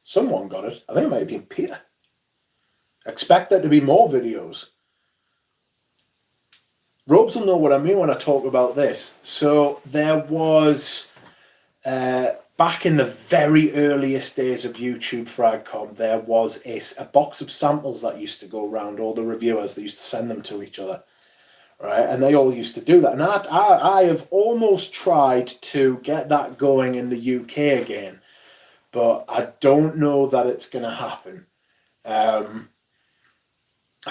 Someone got it. I think it might have been Peter. Expect there to be more videos. Robes will know what I mean when I talk about this. So there was, back in the very earliest days of YouTube Fragcom, there was a box of samples that used to go around, all the reviewers, they used to send them to each other. Right, and they all used to do that. And I have almost tried to get that going in the UK again, but I don't know that it's going to happen. I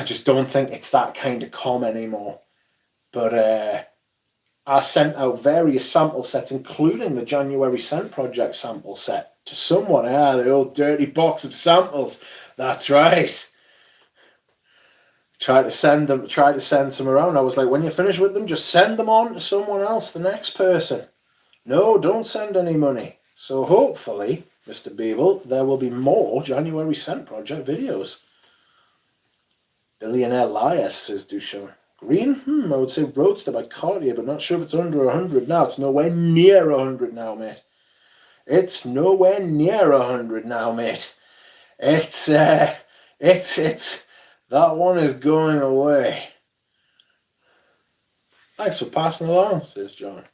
just don't think it's that kind of com anymore. But I sent out various sample sets, including the January Scent Project sample set, to someone. The old dirty box of samples. That's right. Try to send some around. I was like, when you finish with them, just send them on to someone else, the next person. No, don't send any money. So hopefully, Mr. Beeble, there will be more January Scent Project videos. Billionaire Liar, says Duchamp. Green? I would say Roadster by Cartier, but not sure if it's under 100 now. It's nowhere near 100 now, mate. It's nowhere near 100 now, mate. It's that one is going away. Thanks for passing along, says John.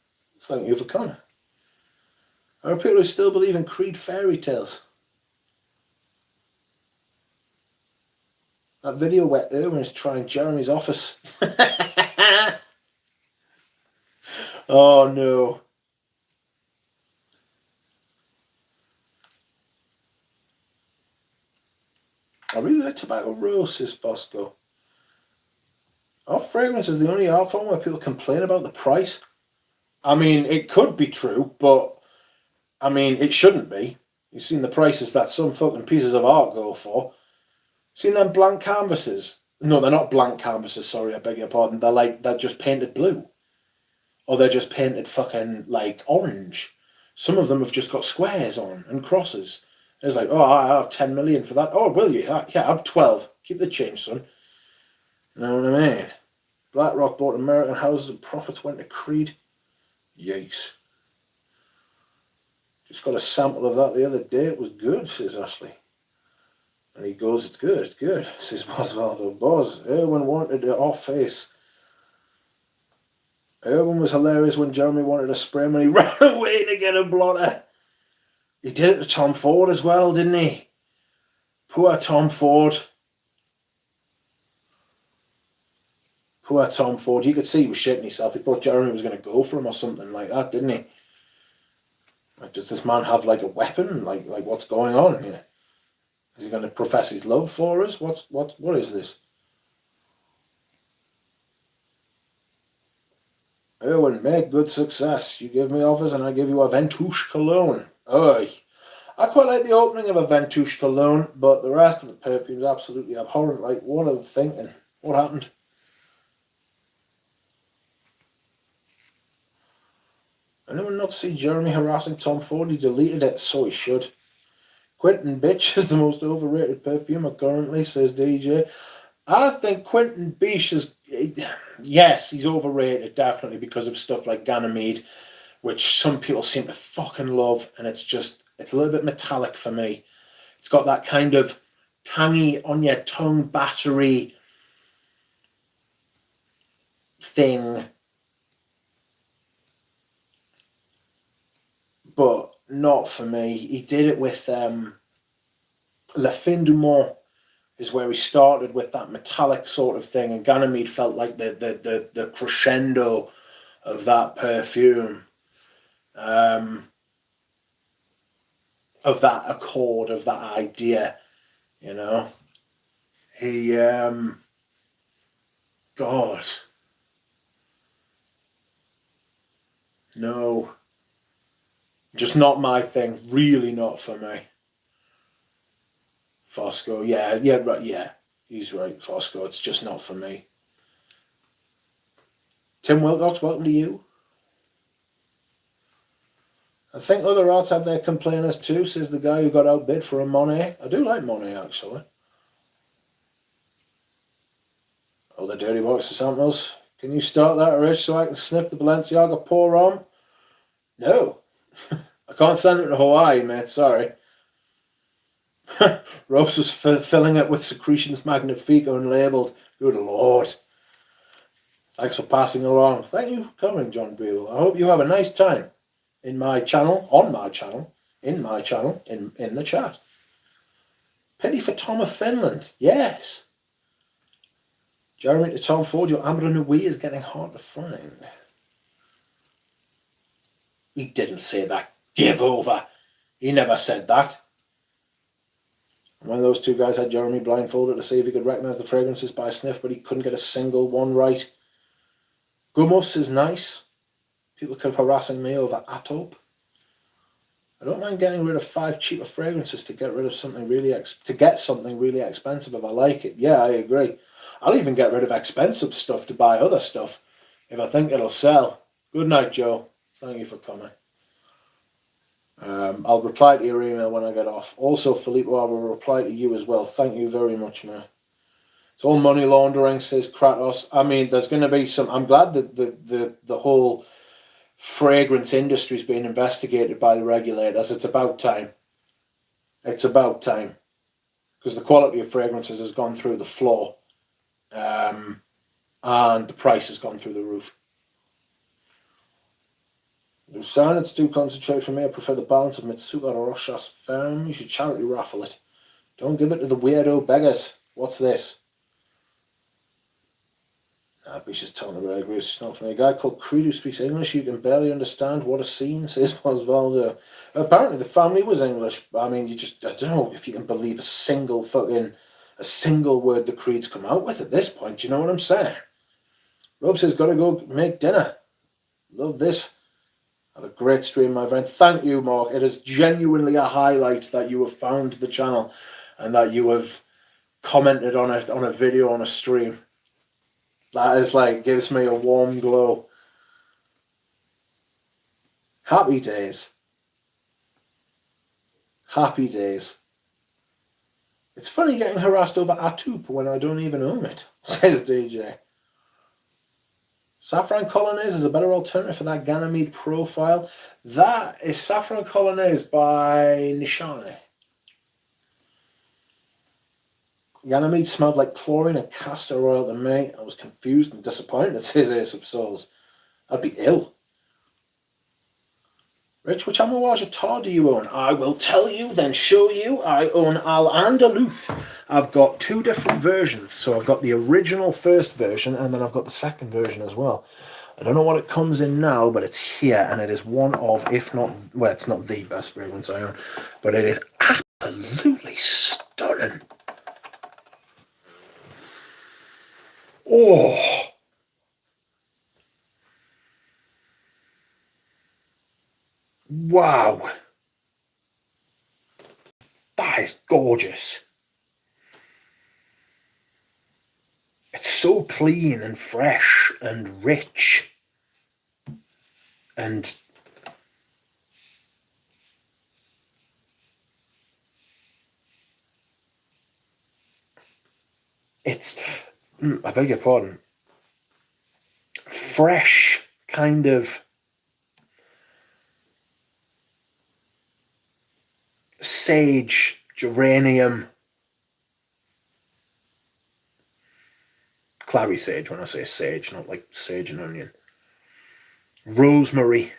Thank you for coming. Are people who still believe in Creed fairy tales? That video where Erwin is trying Jeremy's office. Oh no. I really like tobacco rose, says Bosco. Off fragrance is the only art form where people complain about the price. I mean, it could be true, but I mean, it shouldn't be. You've seen the prices that some fucking pieces of art go for. Seen them blank canvases? No, they're not blank canvases, sorry, I beg your pardon. They're just painted blue. Or they're just painted fucking, like, orange. Some of them have just got squares on and crosses. It's like, oh, I have 10 million for that. Oh, will you? Yeah, I have 12. Keep the change, son. You know what I mean? BlackRock bought American houses and profits went to Creed. Yikes. Just got a sample of that the other day. It was good, says Ashley. And he goes, it's good, says Osvaldo. Boz, Erwin wanted it off face. Erwin was hilarious when Jeremy wanted to spray him and he ran away to get a blotter. He did it to Tom Ford as well, didn't he? Poor Tom Ford. Poor Tom Ford. You could see he was shitting himself. He thought Jeremy was going to go for him or something like that, didn't he? Like, does this man have like a weapon? Like what's going on here? Is he going to profess his love for us? What is this? Erwin, make good success. You give me offers and I give you a Ventouche cologne. Oy. I quite like the opening of a Ventouche cologne, but the rest of the perfume is absolutely abhorrent. Like, what are they thinking? What happened? Anyone not see Jeremy harassing Tom Ford? He deleted it, so he should. Quentin Bitch is the most overrated perfumer currently, says DJ. I think Quentin Biche is... Yes, he's overrated, definitely, because of stuff like Ganymede, which some people seem to fucking love, and it's a little bit metallic for me. It's got that kind of tangy, on your tongue, battery thing. But not for me. He did it with La Fin du Monde is where he started with that metallic sort of thing, and Ganymede felt like the crescendo of that perfume, of that accord, of that idea, you know. He, God, no, just not my thing, really not for me. Fosco, yeah, he's right, Fosco, it's just not for me. Tim Wilcox, welcome to you. I think other arts have their complainers too, says the guy who got outbid for a Monet. I do like Monet, actually. Oh, the dirty box of samples. Can you start that, Rich, so I can sniff the Balenciaga pour on? No. I can't send it to Hawaii, mate, sorry. Ropes was filling it with secretions magnifique unlabelled. Good Lord. Thanks for passing along. Thank you for coming, John Beale. I hope you have a nice time in my channel, on my channel, in my channel, in the chat. Pity for Tom of Finland. Yes. Jeremy to Tom Ford, your Amber Nui is getting hard to find. He didn't say that. Give over. He never said that. One of those two guys had Jeremy blindfolded to see if he could recognise the fragrances by sniff, but he couldn't get a single one right. Gummus is nice. People kept harassing me over Atope. I don't mind getting rid of 5 cheaper fragrances to get rid of something really something really expensive if I like it. Yeah, I agree. I'll even get rid of expensive stuff to buy other stuff if I think it'll sell. Good night, Joe. Thank you for coming. I'll reply to your email when I get off. Also, Filippo, I will reply to you as well. Thank you very much, man. It's all money laundering, says Kratos. I mean, there's going to be some... I'm glad that the whole fragrance industry is being investigated by the regulators. It's about time. It's about time. Because the quality of fragrances has gone through the floor. And the price has gone through the roof. Lucerne, it's too concentrated for me. I prefer the balance of Mitsuga Rochas Ferme. You should charity raffle it. Don't give it to the weirdo beggars. What's this? Bish is telling me I agree. It's not for me. A guy called Creed who speaks English. You can barely understand. What a scene, says Osvaldo. Apparently the family was English. I mean, I don't know if you can believe a single fucking a single word the Creed's come out with at this point. Do you know what I'm saying? Rob says, gotta go make dinner. Love this. Have a great stream, my friend. Thank you, Mark. It is genuinely a highlight that you have found the channel and that you have commented on it, on a video, on a stream. That is like, gives me a warm glow. Happy days. Happy days. It's funny getting harassed over Atoop when I don't even own it, says DJ. Saffron Colonnade is a better alternative for that Ganymede profile. That is Saffron Colonnade by Nishane. Ganymede smelled like chlorine and castor oil to me. I was confused and disappointed, says Ace of Souls. I'd be ill. Rich, which Amouage Tar do you own? I will tell you, then show you. I own Al Andalus. I've got two different versions. So I've got the original first version, and then I've got the second version as well. I don't know what it comes in now, but it's here, and it is one of, if not, well, it's not the best fragrance I own, but it is absolutely stunning. Oh! Wow! That is gorgeous. It's so clean and fresh and rich. And it's, I beg your pardon, fresh kind of sage, geranium, clary sage when I say sage, not like sage and onion. Rosemary.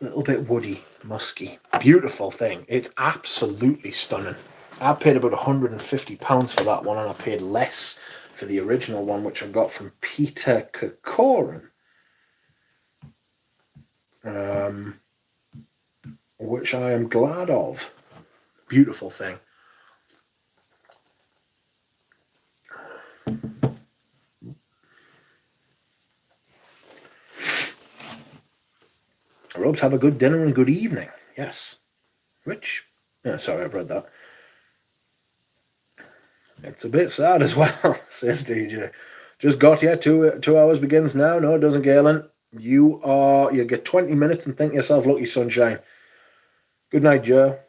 A little bit woody, musky. Beautiful thing. It's absolutely stunning. I paid about £150 for that one, and I paid less for the original one, which I got from Peter Kokorin. Which I am glad of. Beautiful thing. Robes, have a good dinner and good evening. Yes. Rich? Yeah, sorry, I've read that. It's a bit sad as well, says DJ. Just got here. 2 hours begins now. No, it doesn't, Galen. You get 20 minutes and think yourself lucky, sunshine. Good night, Joe.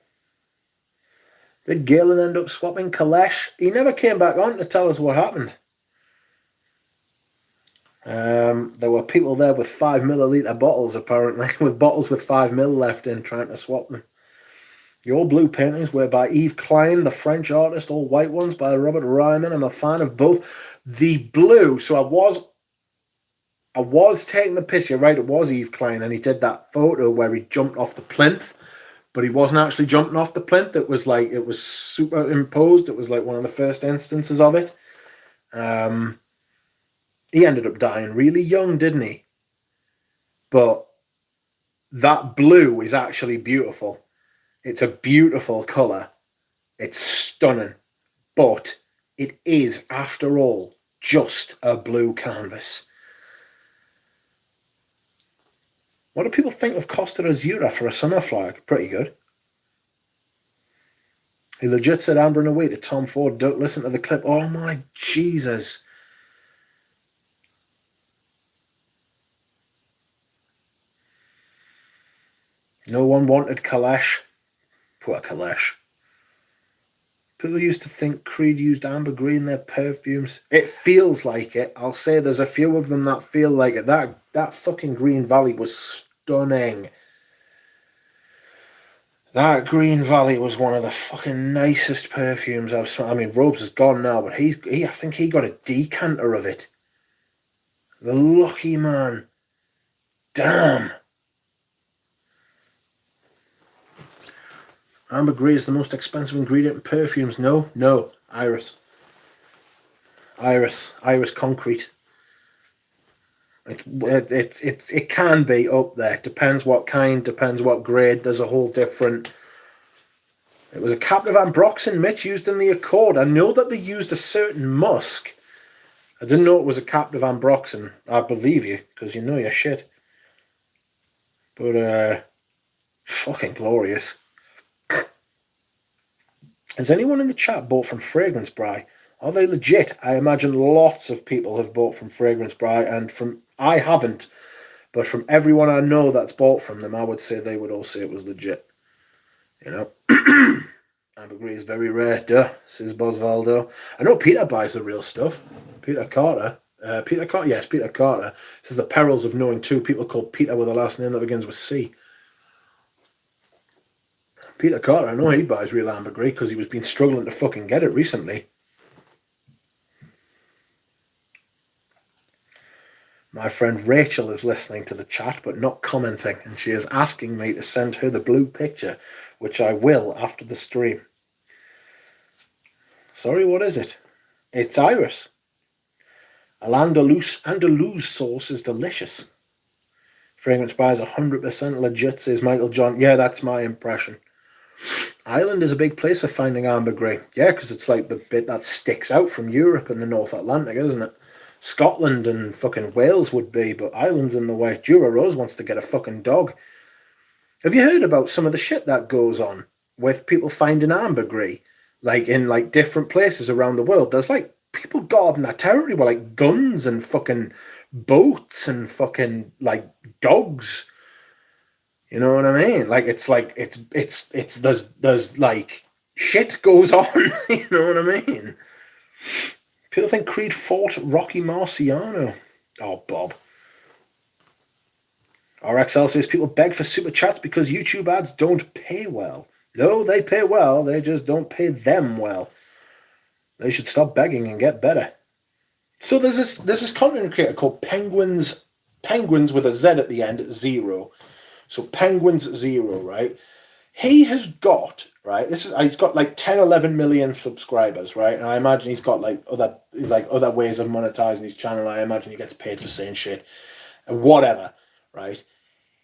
Did Galen end up swapping Kalesh? He never came back on to tell us what happened. There were people there with 5 milliliter bottles, apparently, with bottles with 5 ml left in, trying to swap them. The all blue paintings were by Yves Klein, the French artist. All white ones by Robert Ryman. I'm a fan of both. The blue, so I was taking the piss. You're right, it was Yves Klein, and he did that photo where he jumped off the plinth, but he wasn't actually jumping off the plinth. It was like, it was superimposed. It was like one of the first instances of it. He ended up dying really young, didn't he? But that blue is actually beautiful. It's a beautiful colour. It's stunning. But it is, after all, just a blue canvas. What do people think of Costa Azura for a summer flag? Pretty good. He legit said Amber and away to Tom Ford. Don't listen to the clip. Oh my Jesus. No one wanted Kalesh. Poor Kalesh. People used to think Creed used ambergris in their perfumes. It feels like it. I'll say there's a few of them that feel like it. That fucking Green Valley was stunning. That Green Valley was one of the fucking nicest perfumes I've smelled. I mean, Robes is gone now, but I think he got a decanter of it. The lucky man. Damn. Ambergris is the most expensive ingredient in perfumes. No, Iris concrete. It can be up there. Depends what kind, depends what grade. There's a whole different It was a captive ambroxan, Mitch, used in the Accord. I know that they used a certain musk. I didn't know it was a captive ambroxan. I believe you, because you know your shit. But, fucking glorious. Has anyone in the chat bought from Fragrance Bry? Are they legit? I imagine lots of people have bought from Fragrance Bry, and I haven't, but from everyone I know that's bought from them, I would say they would all say it was legit. You know? Ambergris is very rare, duh, says Bosvaldo. I know Peter buys the real stuff. Peter Carter. Yes, Peter Carter. This is the perils of knowing two people called Peter with a last name that begins with C. Peter Carter, I know he buys real ambergris because he was been struggling to fucking get it recently. My friend Rachel is listening to the chat but not commenting, and she is asking me to send her the blue picture, which I will after the stream. Sorry, what is it? It's Iris. Andalous sauce is delicious. Fragrance Bar is 100% legit, says Michael John. Yeah, that's my impression. Ireland is a big place for finding ambergris. Yeah, because it's like the bit that sticks out from Europe and the North Atlantic, isn't it? Scotland and fucking Wales would be, but Ireland's in the way. Dura Rose wants to get a fucking dog. Have you heard about some of the shit that goes on with people finding ambergris, like in like different places around the world? There's like people guarding that territory with like guns and fucking boats and fucking like dogs. You know what I mean? Like it's there's like shit goes on. You know what I mean? People think Creed fought Rocky Marciano. Oh, Bob. RXL says people beg for super chats because YouTube ads don't pay well. No, they pay well. They just don't pay them well. They should stop begging and get better. So there's this content creator called Penguins with a Z at the end, 0. So Penguins 0, right? He has got, right, he's got like 10, 11 million subscribers, right? And I imagine he's got like other ways of monetizing his channel. I imagine he gets paid for saying shit and whatever, right?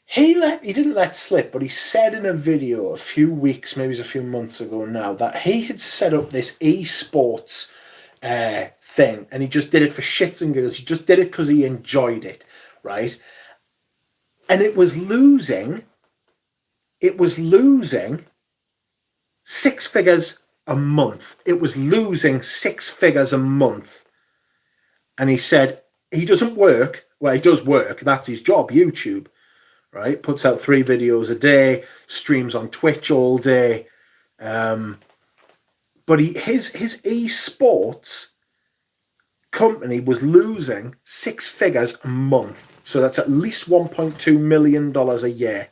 He didn't let slip, but he said in a video a few weeks, maybe it was a few months ago now, that he had set up this esports thing, and he just did it for shits and giggles. He just did it because he enjoyed it, right? And it was losing 6 figures a month. It was losing 6 figures a month. And he said he doesn't work. Well, he does work. That's his job, YouTube, right? Puts out 3 videos a day, streams on Twitch all day. But his esports company was losing 6 figures a month. So that's at least $1.2 million a year,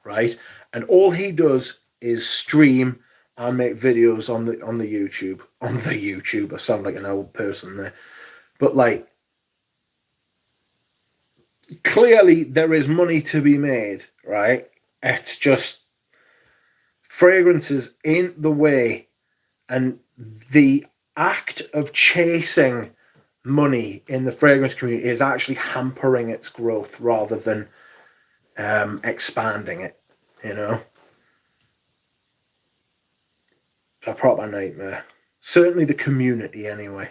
right? And all he does is stream and make videos on the YouTube. On the YouTube. I sound like an old person there. But like, clearly there is money to be made, right? It's just fragrances ain't the way, and the act of chasing money in the fragrance community is actually hampering its growth rather than expanding it, you know? It's a proper nightmare. Certainly the community, anyway.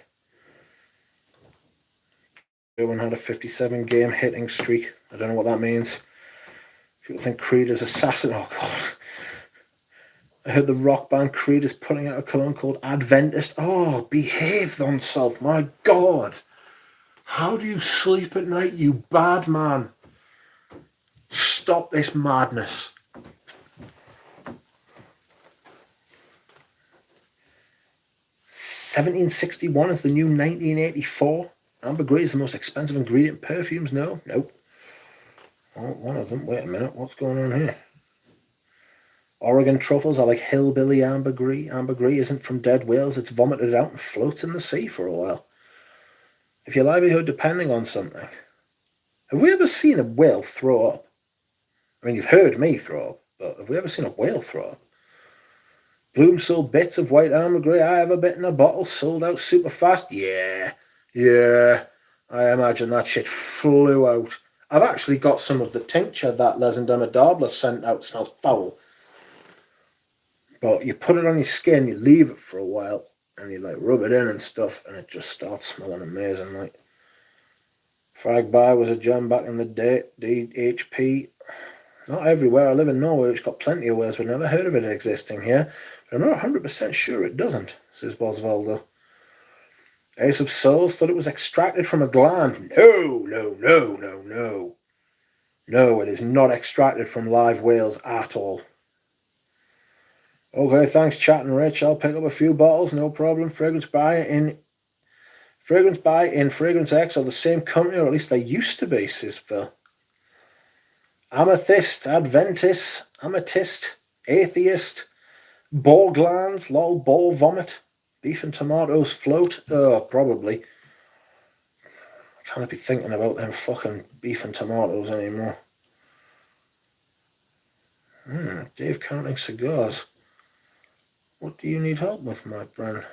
Everyone had a 57 game hitting streak. I don't know what that means. People think Creed is assassin. Oh, God. I heard the rock band Creed is putting out a cologne called Adventist. Oh, behave thyself, my God. How do you sleep at night, you bad man? Stop this madness. $17.61 is the new 1984. Ambergris is the most expensive ingredient in perfumes. No, nope. Oh, one of them. Wait a minute. What's going on here? Oregon truffles are like hillbilly ambergris. Ambergris isn't from dead whales. It's vomited out and floats in the sea for a while. If your livelihood depending on something. Have we ever seen a whale throw up? I mean, you've heard me throw up, but have we ever seen a whale throw up? Bloom sold bits of white ambergris I have a bit in a bottle, sold out super fast. Yeah. I imagine that shit flew out. I've actually got some of the tincture that Les and Demodable sent out. Smells foul. But you put it on your skin, you leave it for a while, and you like rub it in and stuff, and it just starts smelling amazing. Like Frag Bar was a jam back in the day. DHP, not everywhere. I live in Norway, which got plenty of ways, but never heard of it existing here. But I'm not 100% sure it doesn't, says Bosvaldo. Ace of Souls thought it was extracted from a gland. No, no, no, no, no. No, it is not extracted from live whales at all. Okay, thanks, Chat and Rich. I'll pick up a few bottles, no problem. Fragrance Buy in Fragrance X are the same company, or at least they used to be, says Phil. Amethyst, Atheist, Ball Glands, lol, Ball Vomit, Beef and Tomatoes Float. Oh, probably. I can't be thinking about them fucking beef and tomatoes anymore. Dave counting cigars. What do you need help with, my friend?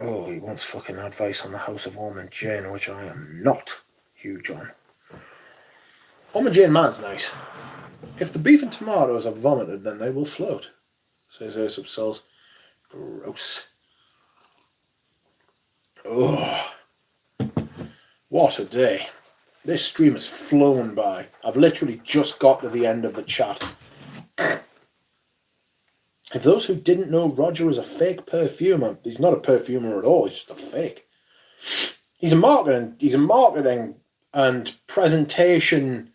Oh, he wants fucking advice on the House of Ormond Jane, which I am not huge on. Ormond Jane Man's nice. If the beef and tomatoes are vomited, then they will float, says Ace of Souls. Gross. Oh, what a day. This stream has flown by. I've literally just got to the end of the chat. If those who didn't know Roger is a fake perfumer, he's not a perfumer at all, he's just a fake. He's a marketing and presentation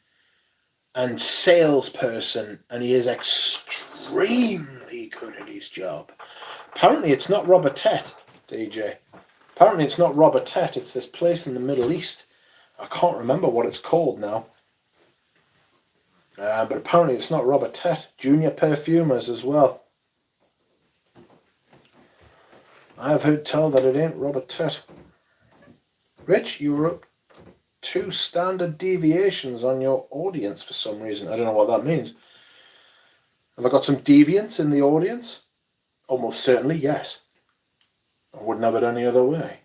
and salesperson, and he is extremely good at his job. Apparently it's not Robert Tett, DJ. Apparently it's not Robert Tett, it's this place in the Middle East. I can't remember what it's called now. But apparently it's not Robert Tett. Junior perfumers as well. I have heard tell that it ain't Robert Tett. Rich, you were up 2 standard deviations on your audience for some reason. I don't know what that means. Have I got some deviants in the audience? Almost certainly, yes. I wouldn't have it any other way.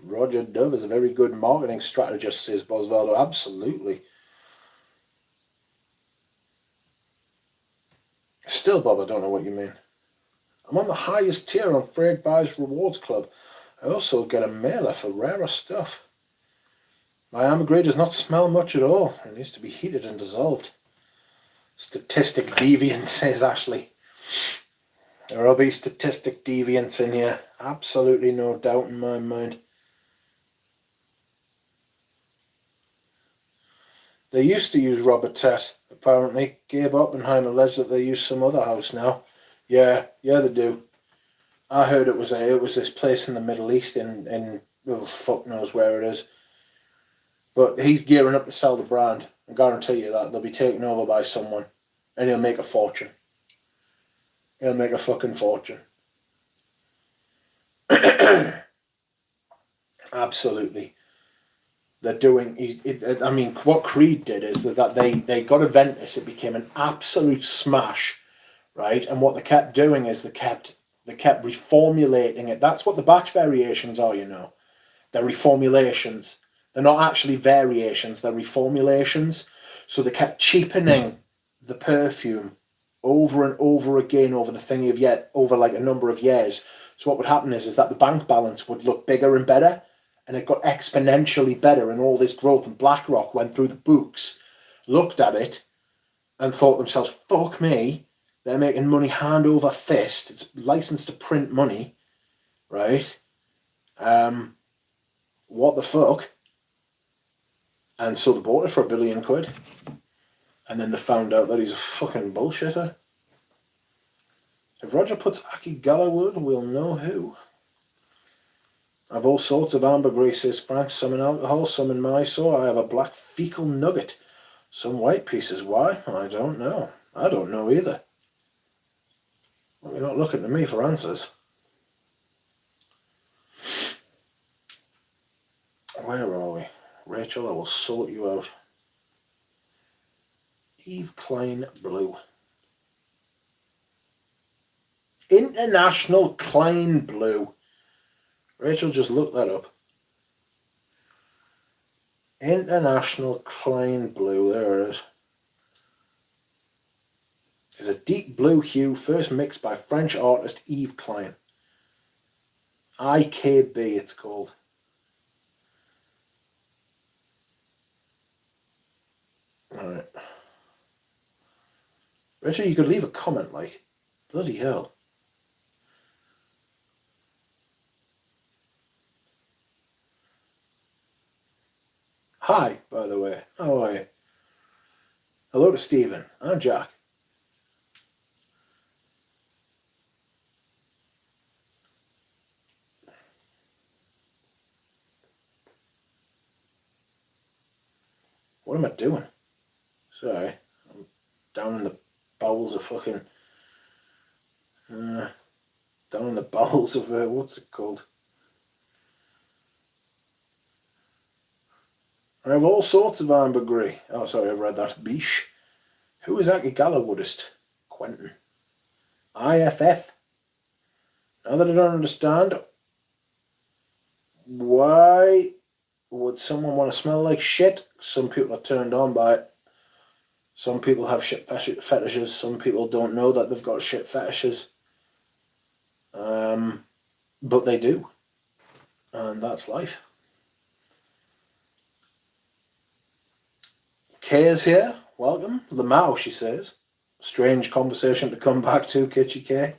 Roger Dove is a very good marketing strategist, says Bosvaldo. Absolutely. Still, Bob, I don't know what you mean. I'm on the highest tier on Frag Buy's Rewards Club. I also get a mailer for rarer stuff. My ambergris does not smell much at all. It needs to be heated and dissolved. Statistic deviant, says Ashley. There will be statistic deviants in here. Absolutely no doubt in my mind. They used to use Robert Tett, apparently. Gabe Oppenheim alleged that they use some other house now. Yeah, they do. I heard it was this place in the Middle East in oh, fuck knows where it is. But he's gearing up to sell the brand. I guarantee you that. They'll be taken over by someone. And he'll make a fortune. He'll make a fucking fortune. Absolutely. They're doing... I mean, what Creed did is that they got Aventus. It became an absolute smash. Right, and what they kept doing is they kept reformulating it. That's what the batch variations are, you know. They're reformulations. They're not actually variations, they're reformulations. So they kept cheapening the perfume over and over again over over like a number of years. So what would happen is that the bank balance would look bigger and better, and it got exponentially better, and all this growth. And BlackRock went through the books, looked at it, and thought to themselves, fuck me. They're making money hand over fist. It's licensed to print money, right? What the fuck? And so they bought it for £1 billion. And then they found out that he's a fucking bullshitter. If Roger puts Aki Gallowwood, we'll know who. I've all sorts of ambergris, says Frank. Some in alcohol, some in Mysore. I have a black fecal nugget. Some white pieces. Why? I don't know. I don't know either. Well, you're not looking to me for answers. Where are we? Rachel, I will sort you out. Eve Klein Blue. International Klein Blue. Rachel, just look that up. International Klein Blue, there it is. is a deep blue hue first mixed by French artist Yves Klein. IKB it's called. Alright. Richard, you could leave a comment, like. Bloody hell. Hi, by the way. How are you? Hello to Stephen. I'm Jack. What am I doing? Sorry. I'm down in the bowels of fucking... down in the bowels of... what's it called? I have all sorts of ambergris. Oh, sorry, I've read that. Biche. Who is Aki Gallowwoodist? Quentin. IFF. Now that I don't understand, why would someone want to smell like shit? Some people are turned on by it. Some people have shit fetishes. Some people don't know that they've got shit fetishes. But they do. And that's life. Kay is here. Welcome. Lamau, she says. Strange conversation to come back to, Kitchy Kay.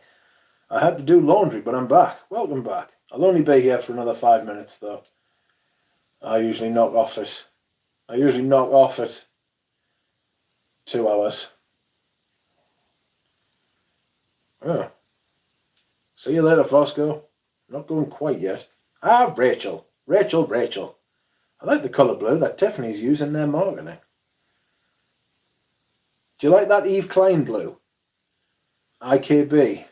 I had to do laundry, but I'm back. Welcome back. I'll only be here for another 5 minutes, though. I usually knock off at 2 hours. Oh. See you later, Fosco. Not going quite yet. Ah, Rachel. Rachel. I like the colour blue that Tiffany's using in their marketing. Do you like that Yves Klein blue? IKB.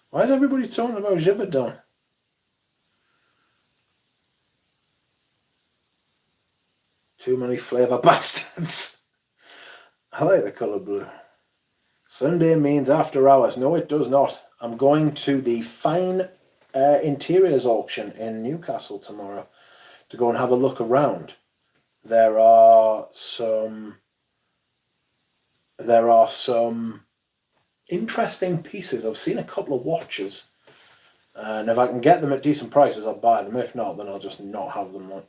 Why is everybody talking about Givaudan? Too many flavour bastards. I like the colour blue. Sunday means after hours. No, it does not. I'm going to the Fine Interiors auction in Newcastle tomorrow to go and have a look around. There are some interesting pieces. I've seen a couple of watches, and if I can get them at decent prices, I'll buy them. If not, then I'll just not have them on.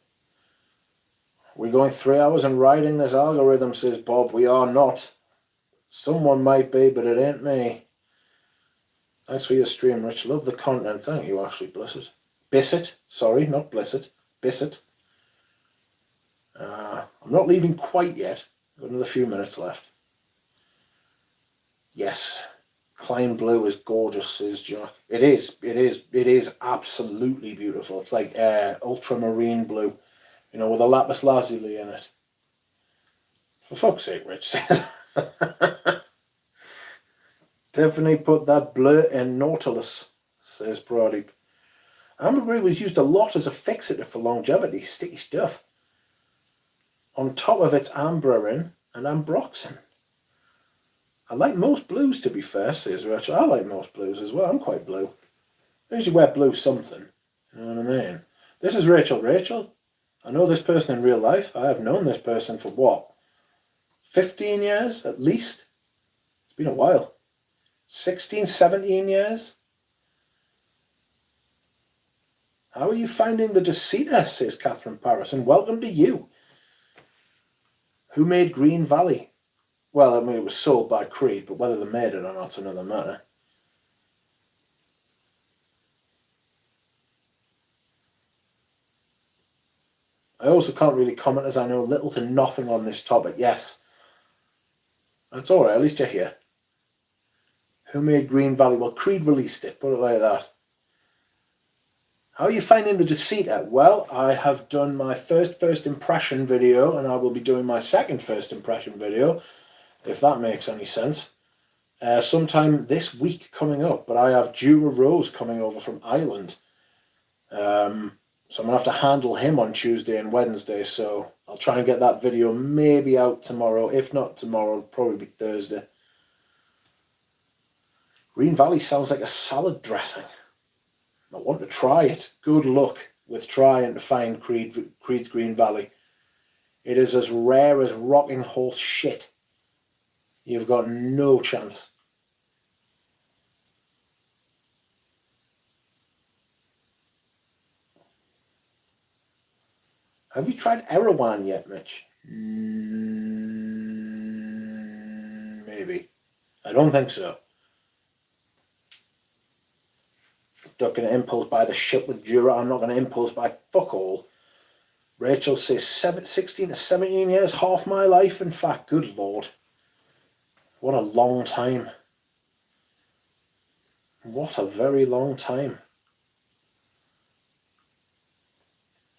We're going 3 hours and riding this algorithm, says Bob. We are not. Someone might be, but it ain't me. Thanks for your stream, Rich. Love the content. Thank you, Ashley Blissett. Bissett. Sorry, not Blissett. Bissett. I'm not leaving quite yet. Got another few minutes left. Yes. Klein blue is gorgeous, says Jack. It is absolutely beautiful. It's like ultramarine blue, you know, with a lapis lazuli in it. For fuck's sake, Rich says. Tiffany put that bleu in Nautilus, says Pradeep. Ambergris was used a lot as a fixative for longevity, sticky stuff. On top of its ambrorin and ambroxan. I like most blues, to be fair, says Rachel. I like most blues as well. I'm quite blue. I usually wear blue something. You know what I mean? This is Rachel. Rachel, I know this person in real life. I have known this person for what? 15 years at least? It's been a while. 16, 17 years? How are you finding the Deceiver, says Catherine Paris, and welcome to you. Who made Green Valley? Well, I mean, it was sold by Creed, but whether they made it or not's another matter. I also can't really comment as I know little to nothing on this topic. Yes. That's alright, at least you're here. Who made Green Valley? Well, Creed released it, put it like that. How are you finding the Deceiver? Well, I have done my first impression video, and I will be doing my second first impression video, if that makes any sense. Sometime this week coming up, but I have Dura Rose coming over from Ireland. So I'm going to have to handle him on Tuesday and Wednesday, so I'll try and get that video maybe out tomorrow. If not tomorrow, it'll probably be Thursday. Green Valley sounds like a salad dressing. I want to try it. Good luck with trying to find Creed's Green Valley. It is as rare as rocking horse shit. You've got no chance. Have you tried Erewhon yet, Mitch? Maybe. I don't think so. Not going to impulse buy the shit with Dura. I'm not going to impulse buy fuck all. Rachel says 16 to 17 years, half my life. In fact, good Lord. What a long time. What a very long time.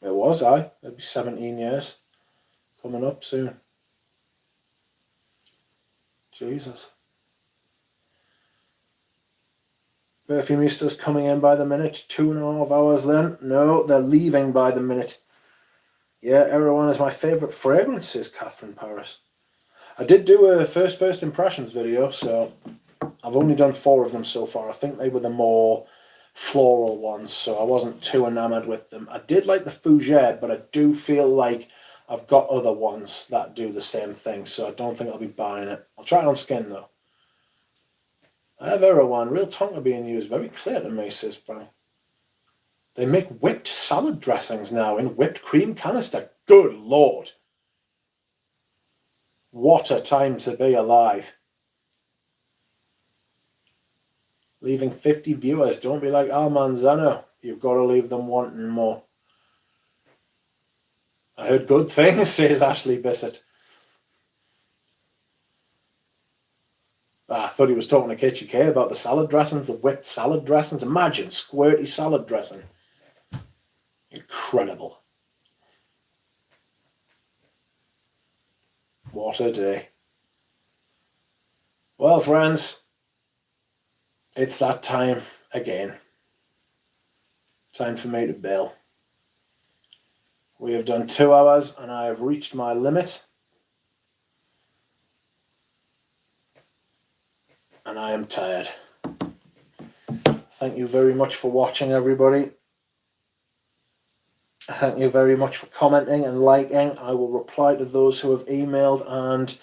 It was, it'd be 17 years. Coming up soon. Jesus. Perfumista's coming in by the minute. 2.5 hours then. No, they're leaving by the minute. Yeah, Erewhon is my favourite fragrance, says Catherine Paris. I did do a first impressions video, so I've only done 4 of them so far. I think they were the more floral ones, so I wasn't too enamoured with them. I did like the Fougere, but I do feel like I've got other ones that do the same thing, so I don't think I'll be buying it. I'll try it on skin though. I have Erewhon, real tonka being used, very clear to me, says Frank. They make whipped salad dressings now in whipped cream canister. Good Lord. What a time to be alive. Leaving 50 viewers. Don't be like Al Manzano. You've got to leave them wanting more. I heard good things, says Ashley Bissett. I thought he was talking to Kitchy K about the salad dressings, the whipped salad dressings. Imagine, squirty salad dressing. Incredible. What a day. Well, friends, it's that time again. Time for me to bail. We have done 2 hours and I have reached my limit. And I am tired. Thank you very much for watching, everybody. Thank you very much for commenting and liking. I will reply to those who have emailed and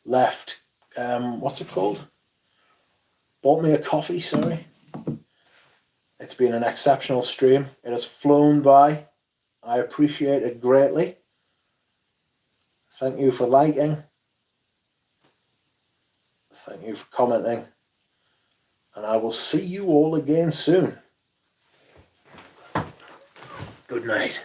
left, what's it called? Bought me a coffee, sorry. It's been an exceptional stream. It has flown by. I appreciate it greatly. Thank you for liking. Thank you for commenting. And I will see you all again soon. Good night.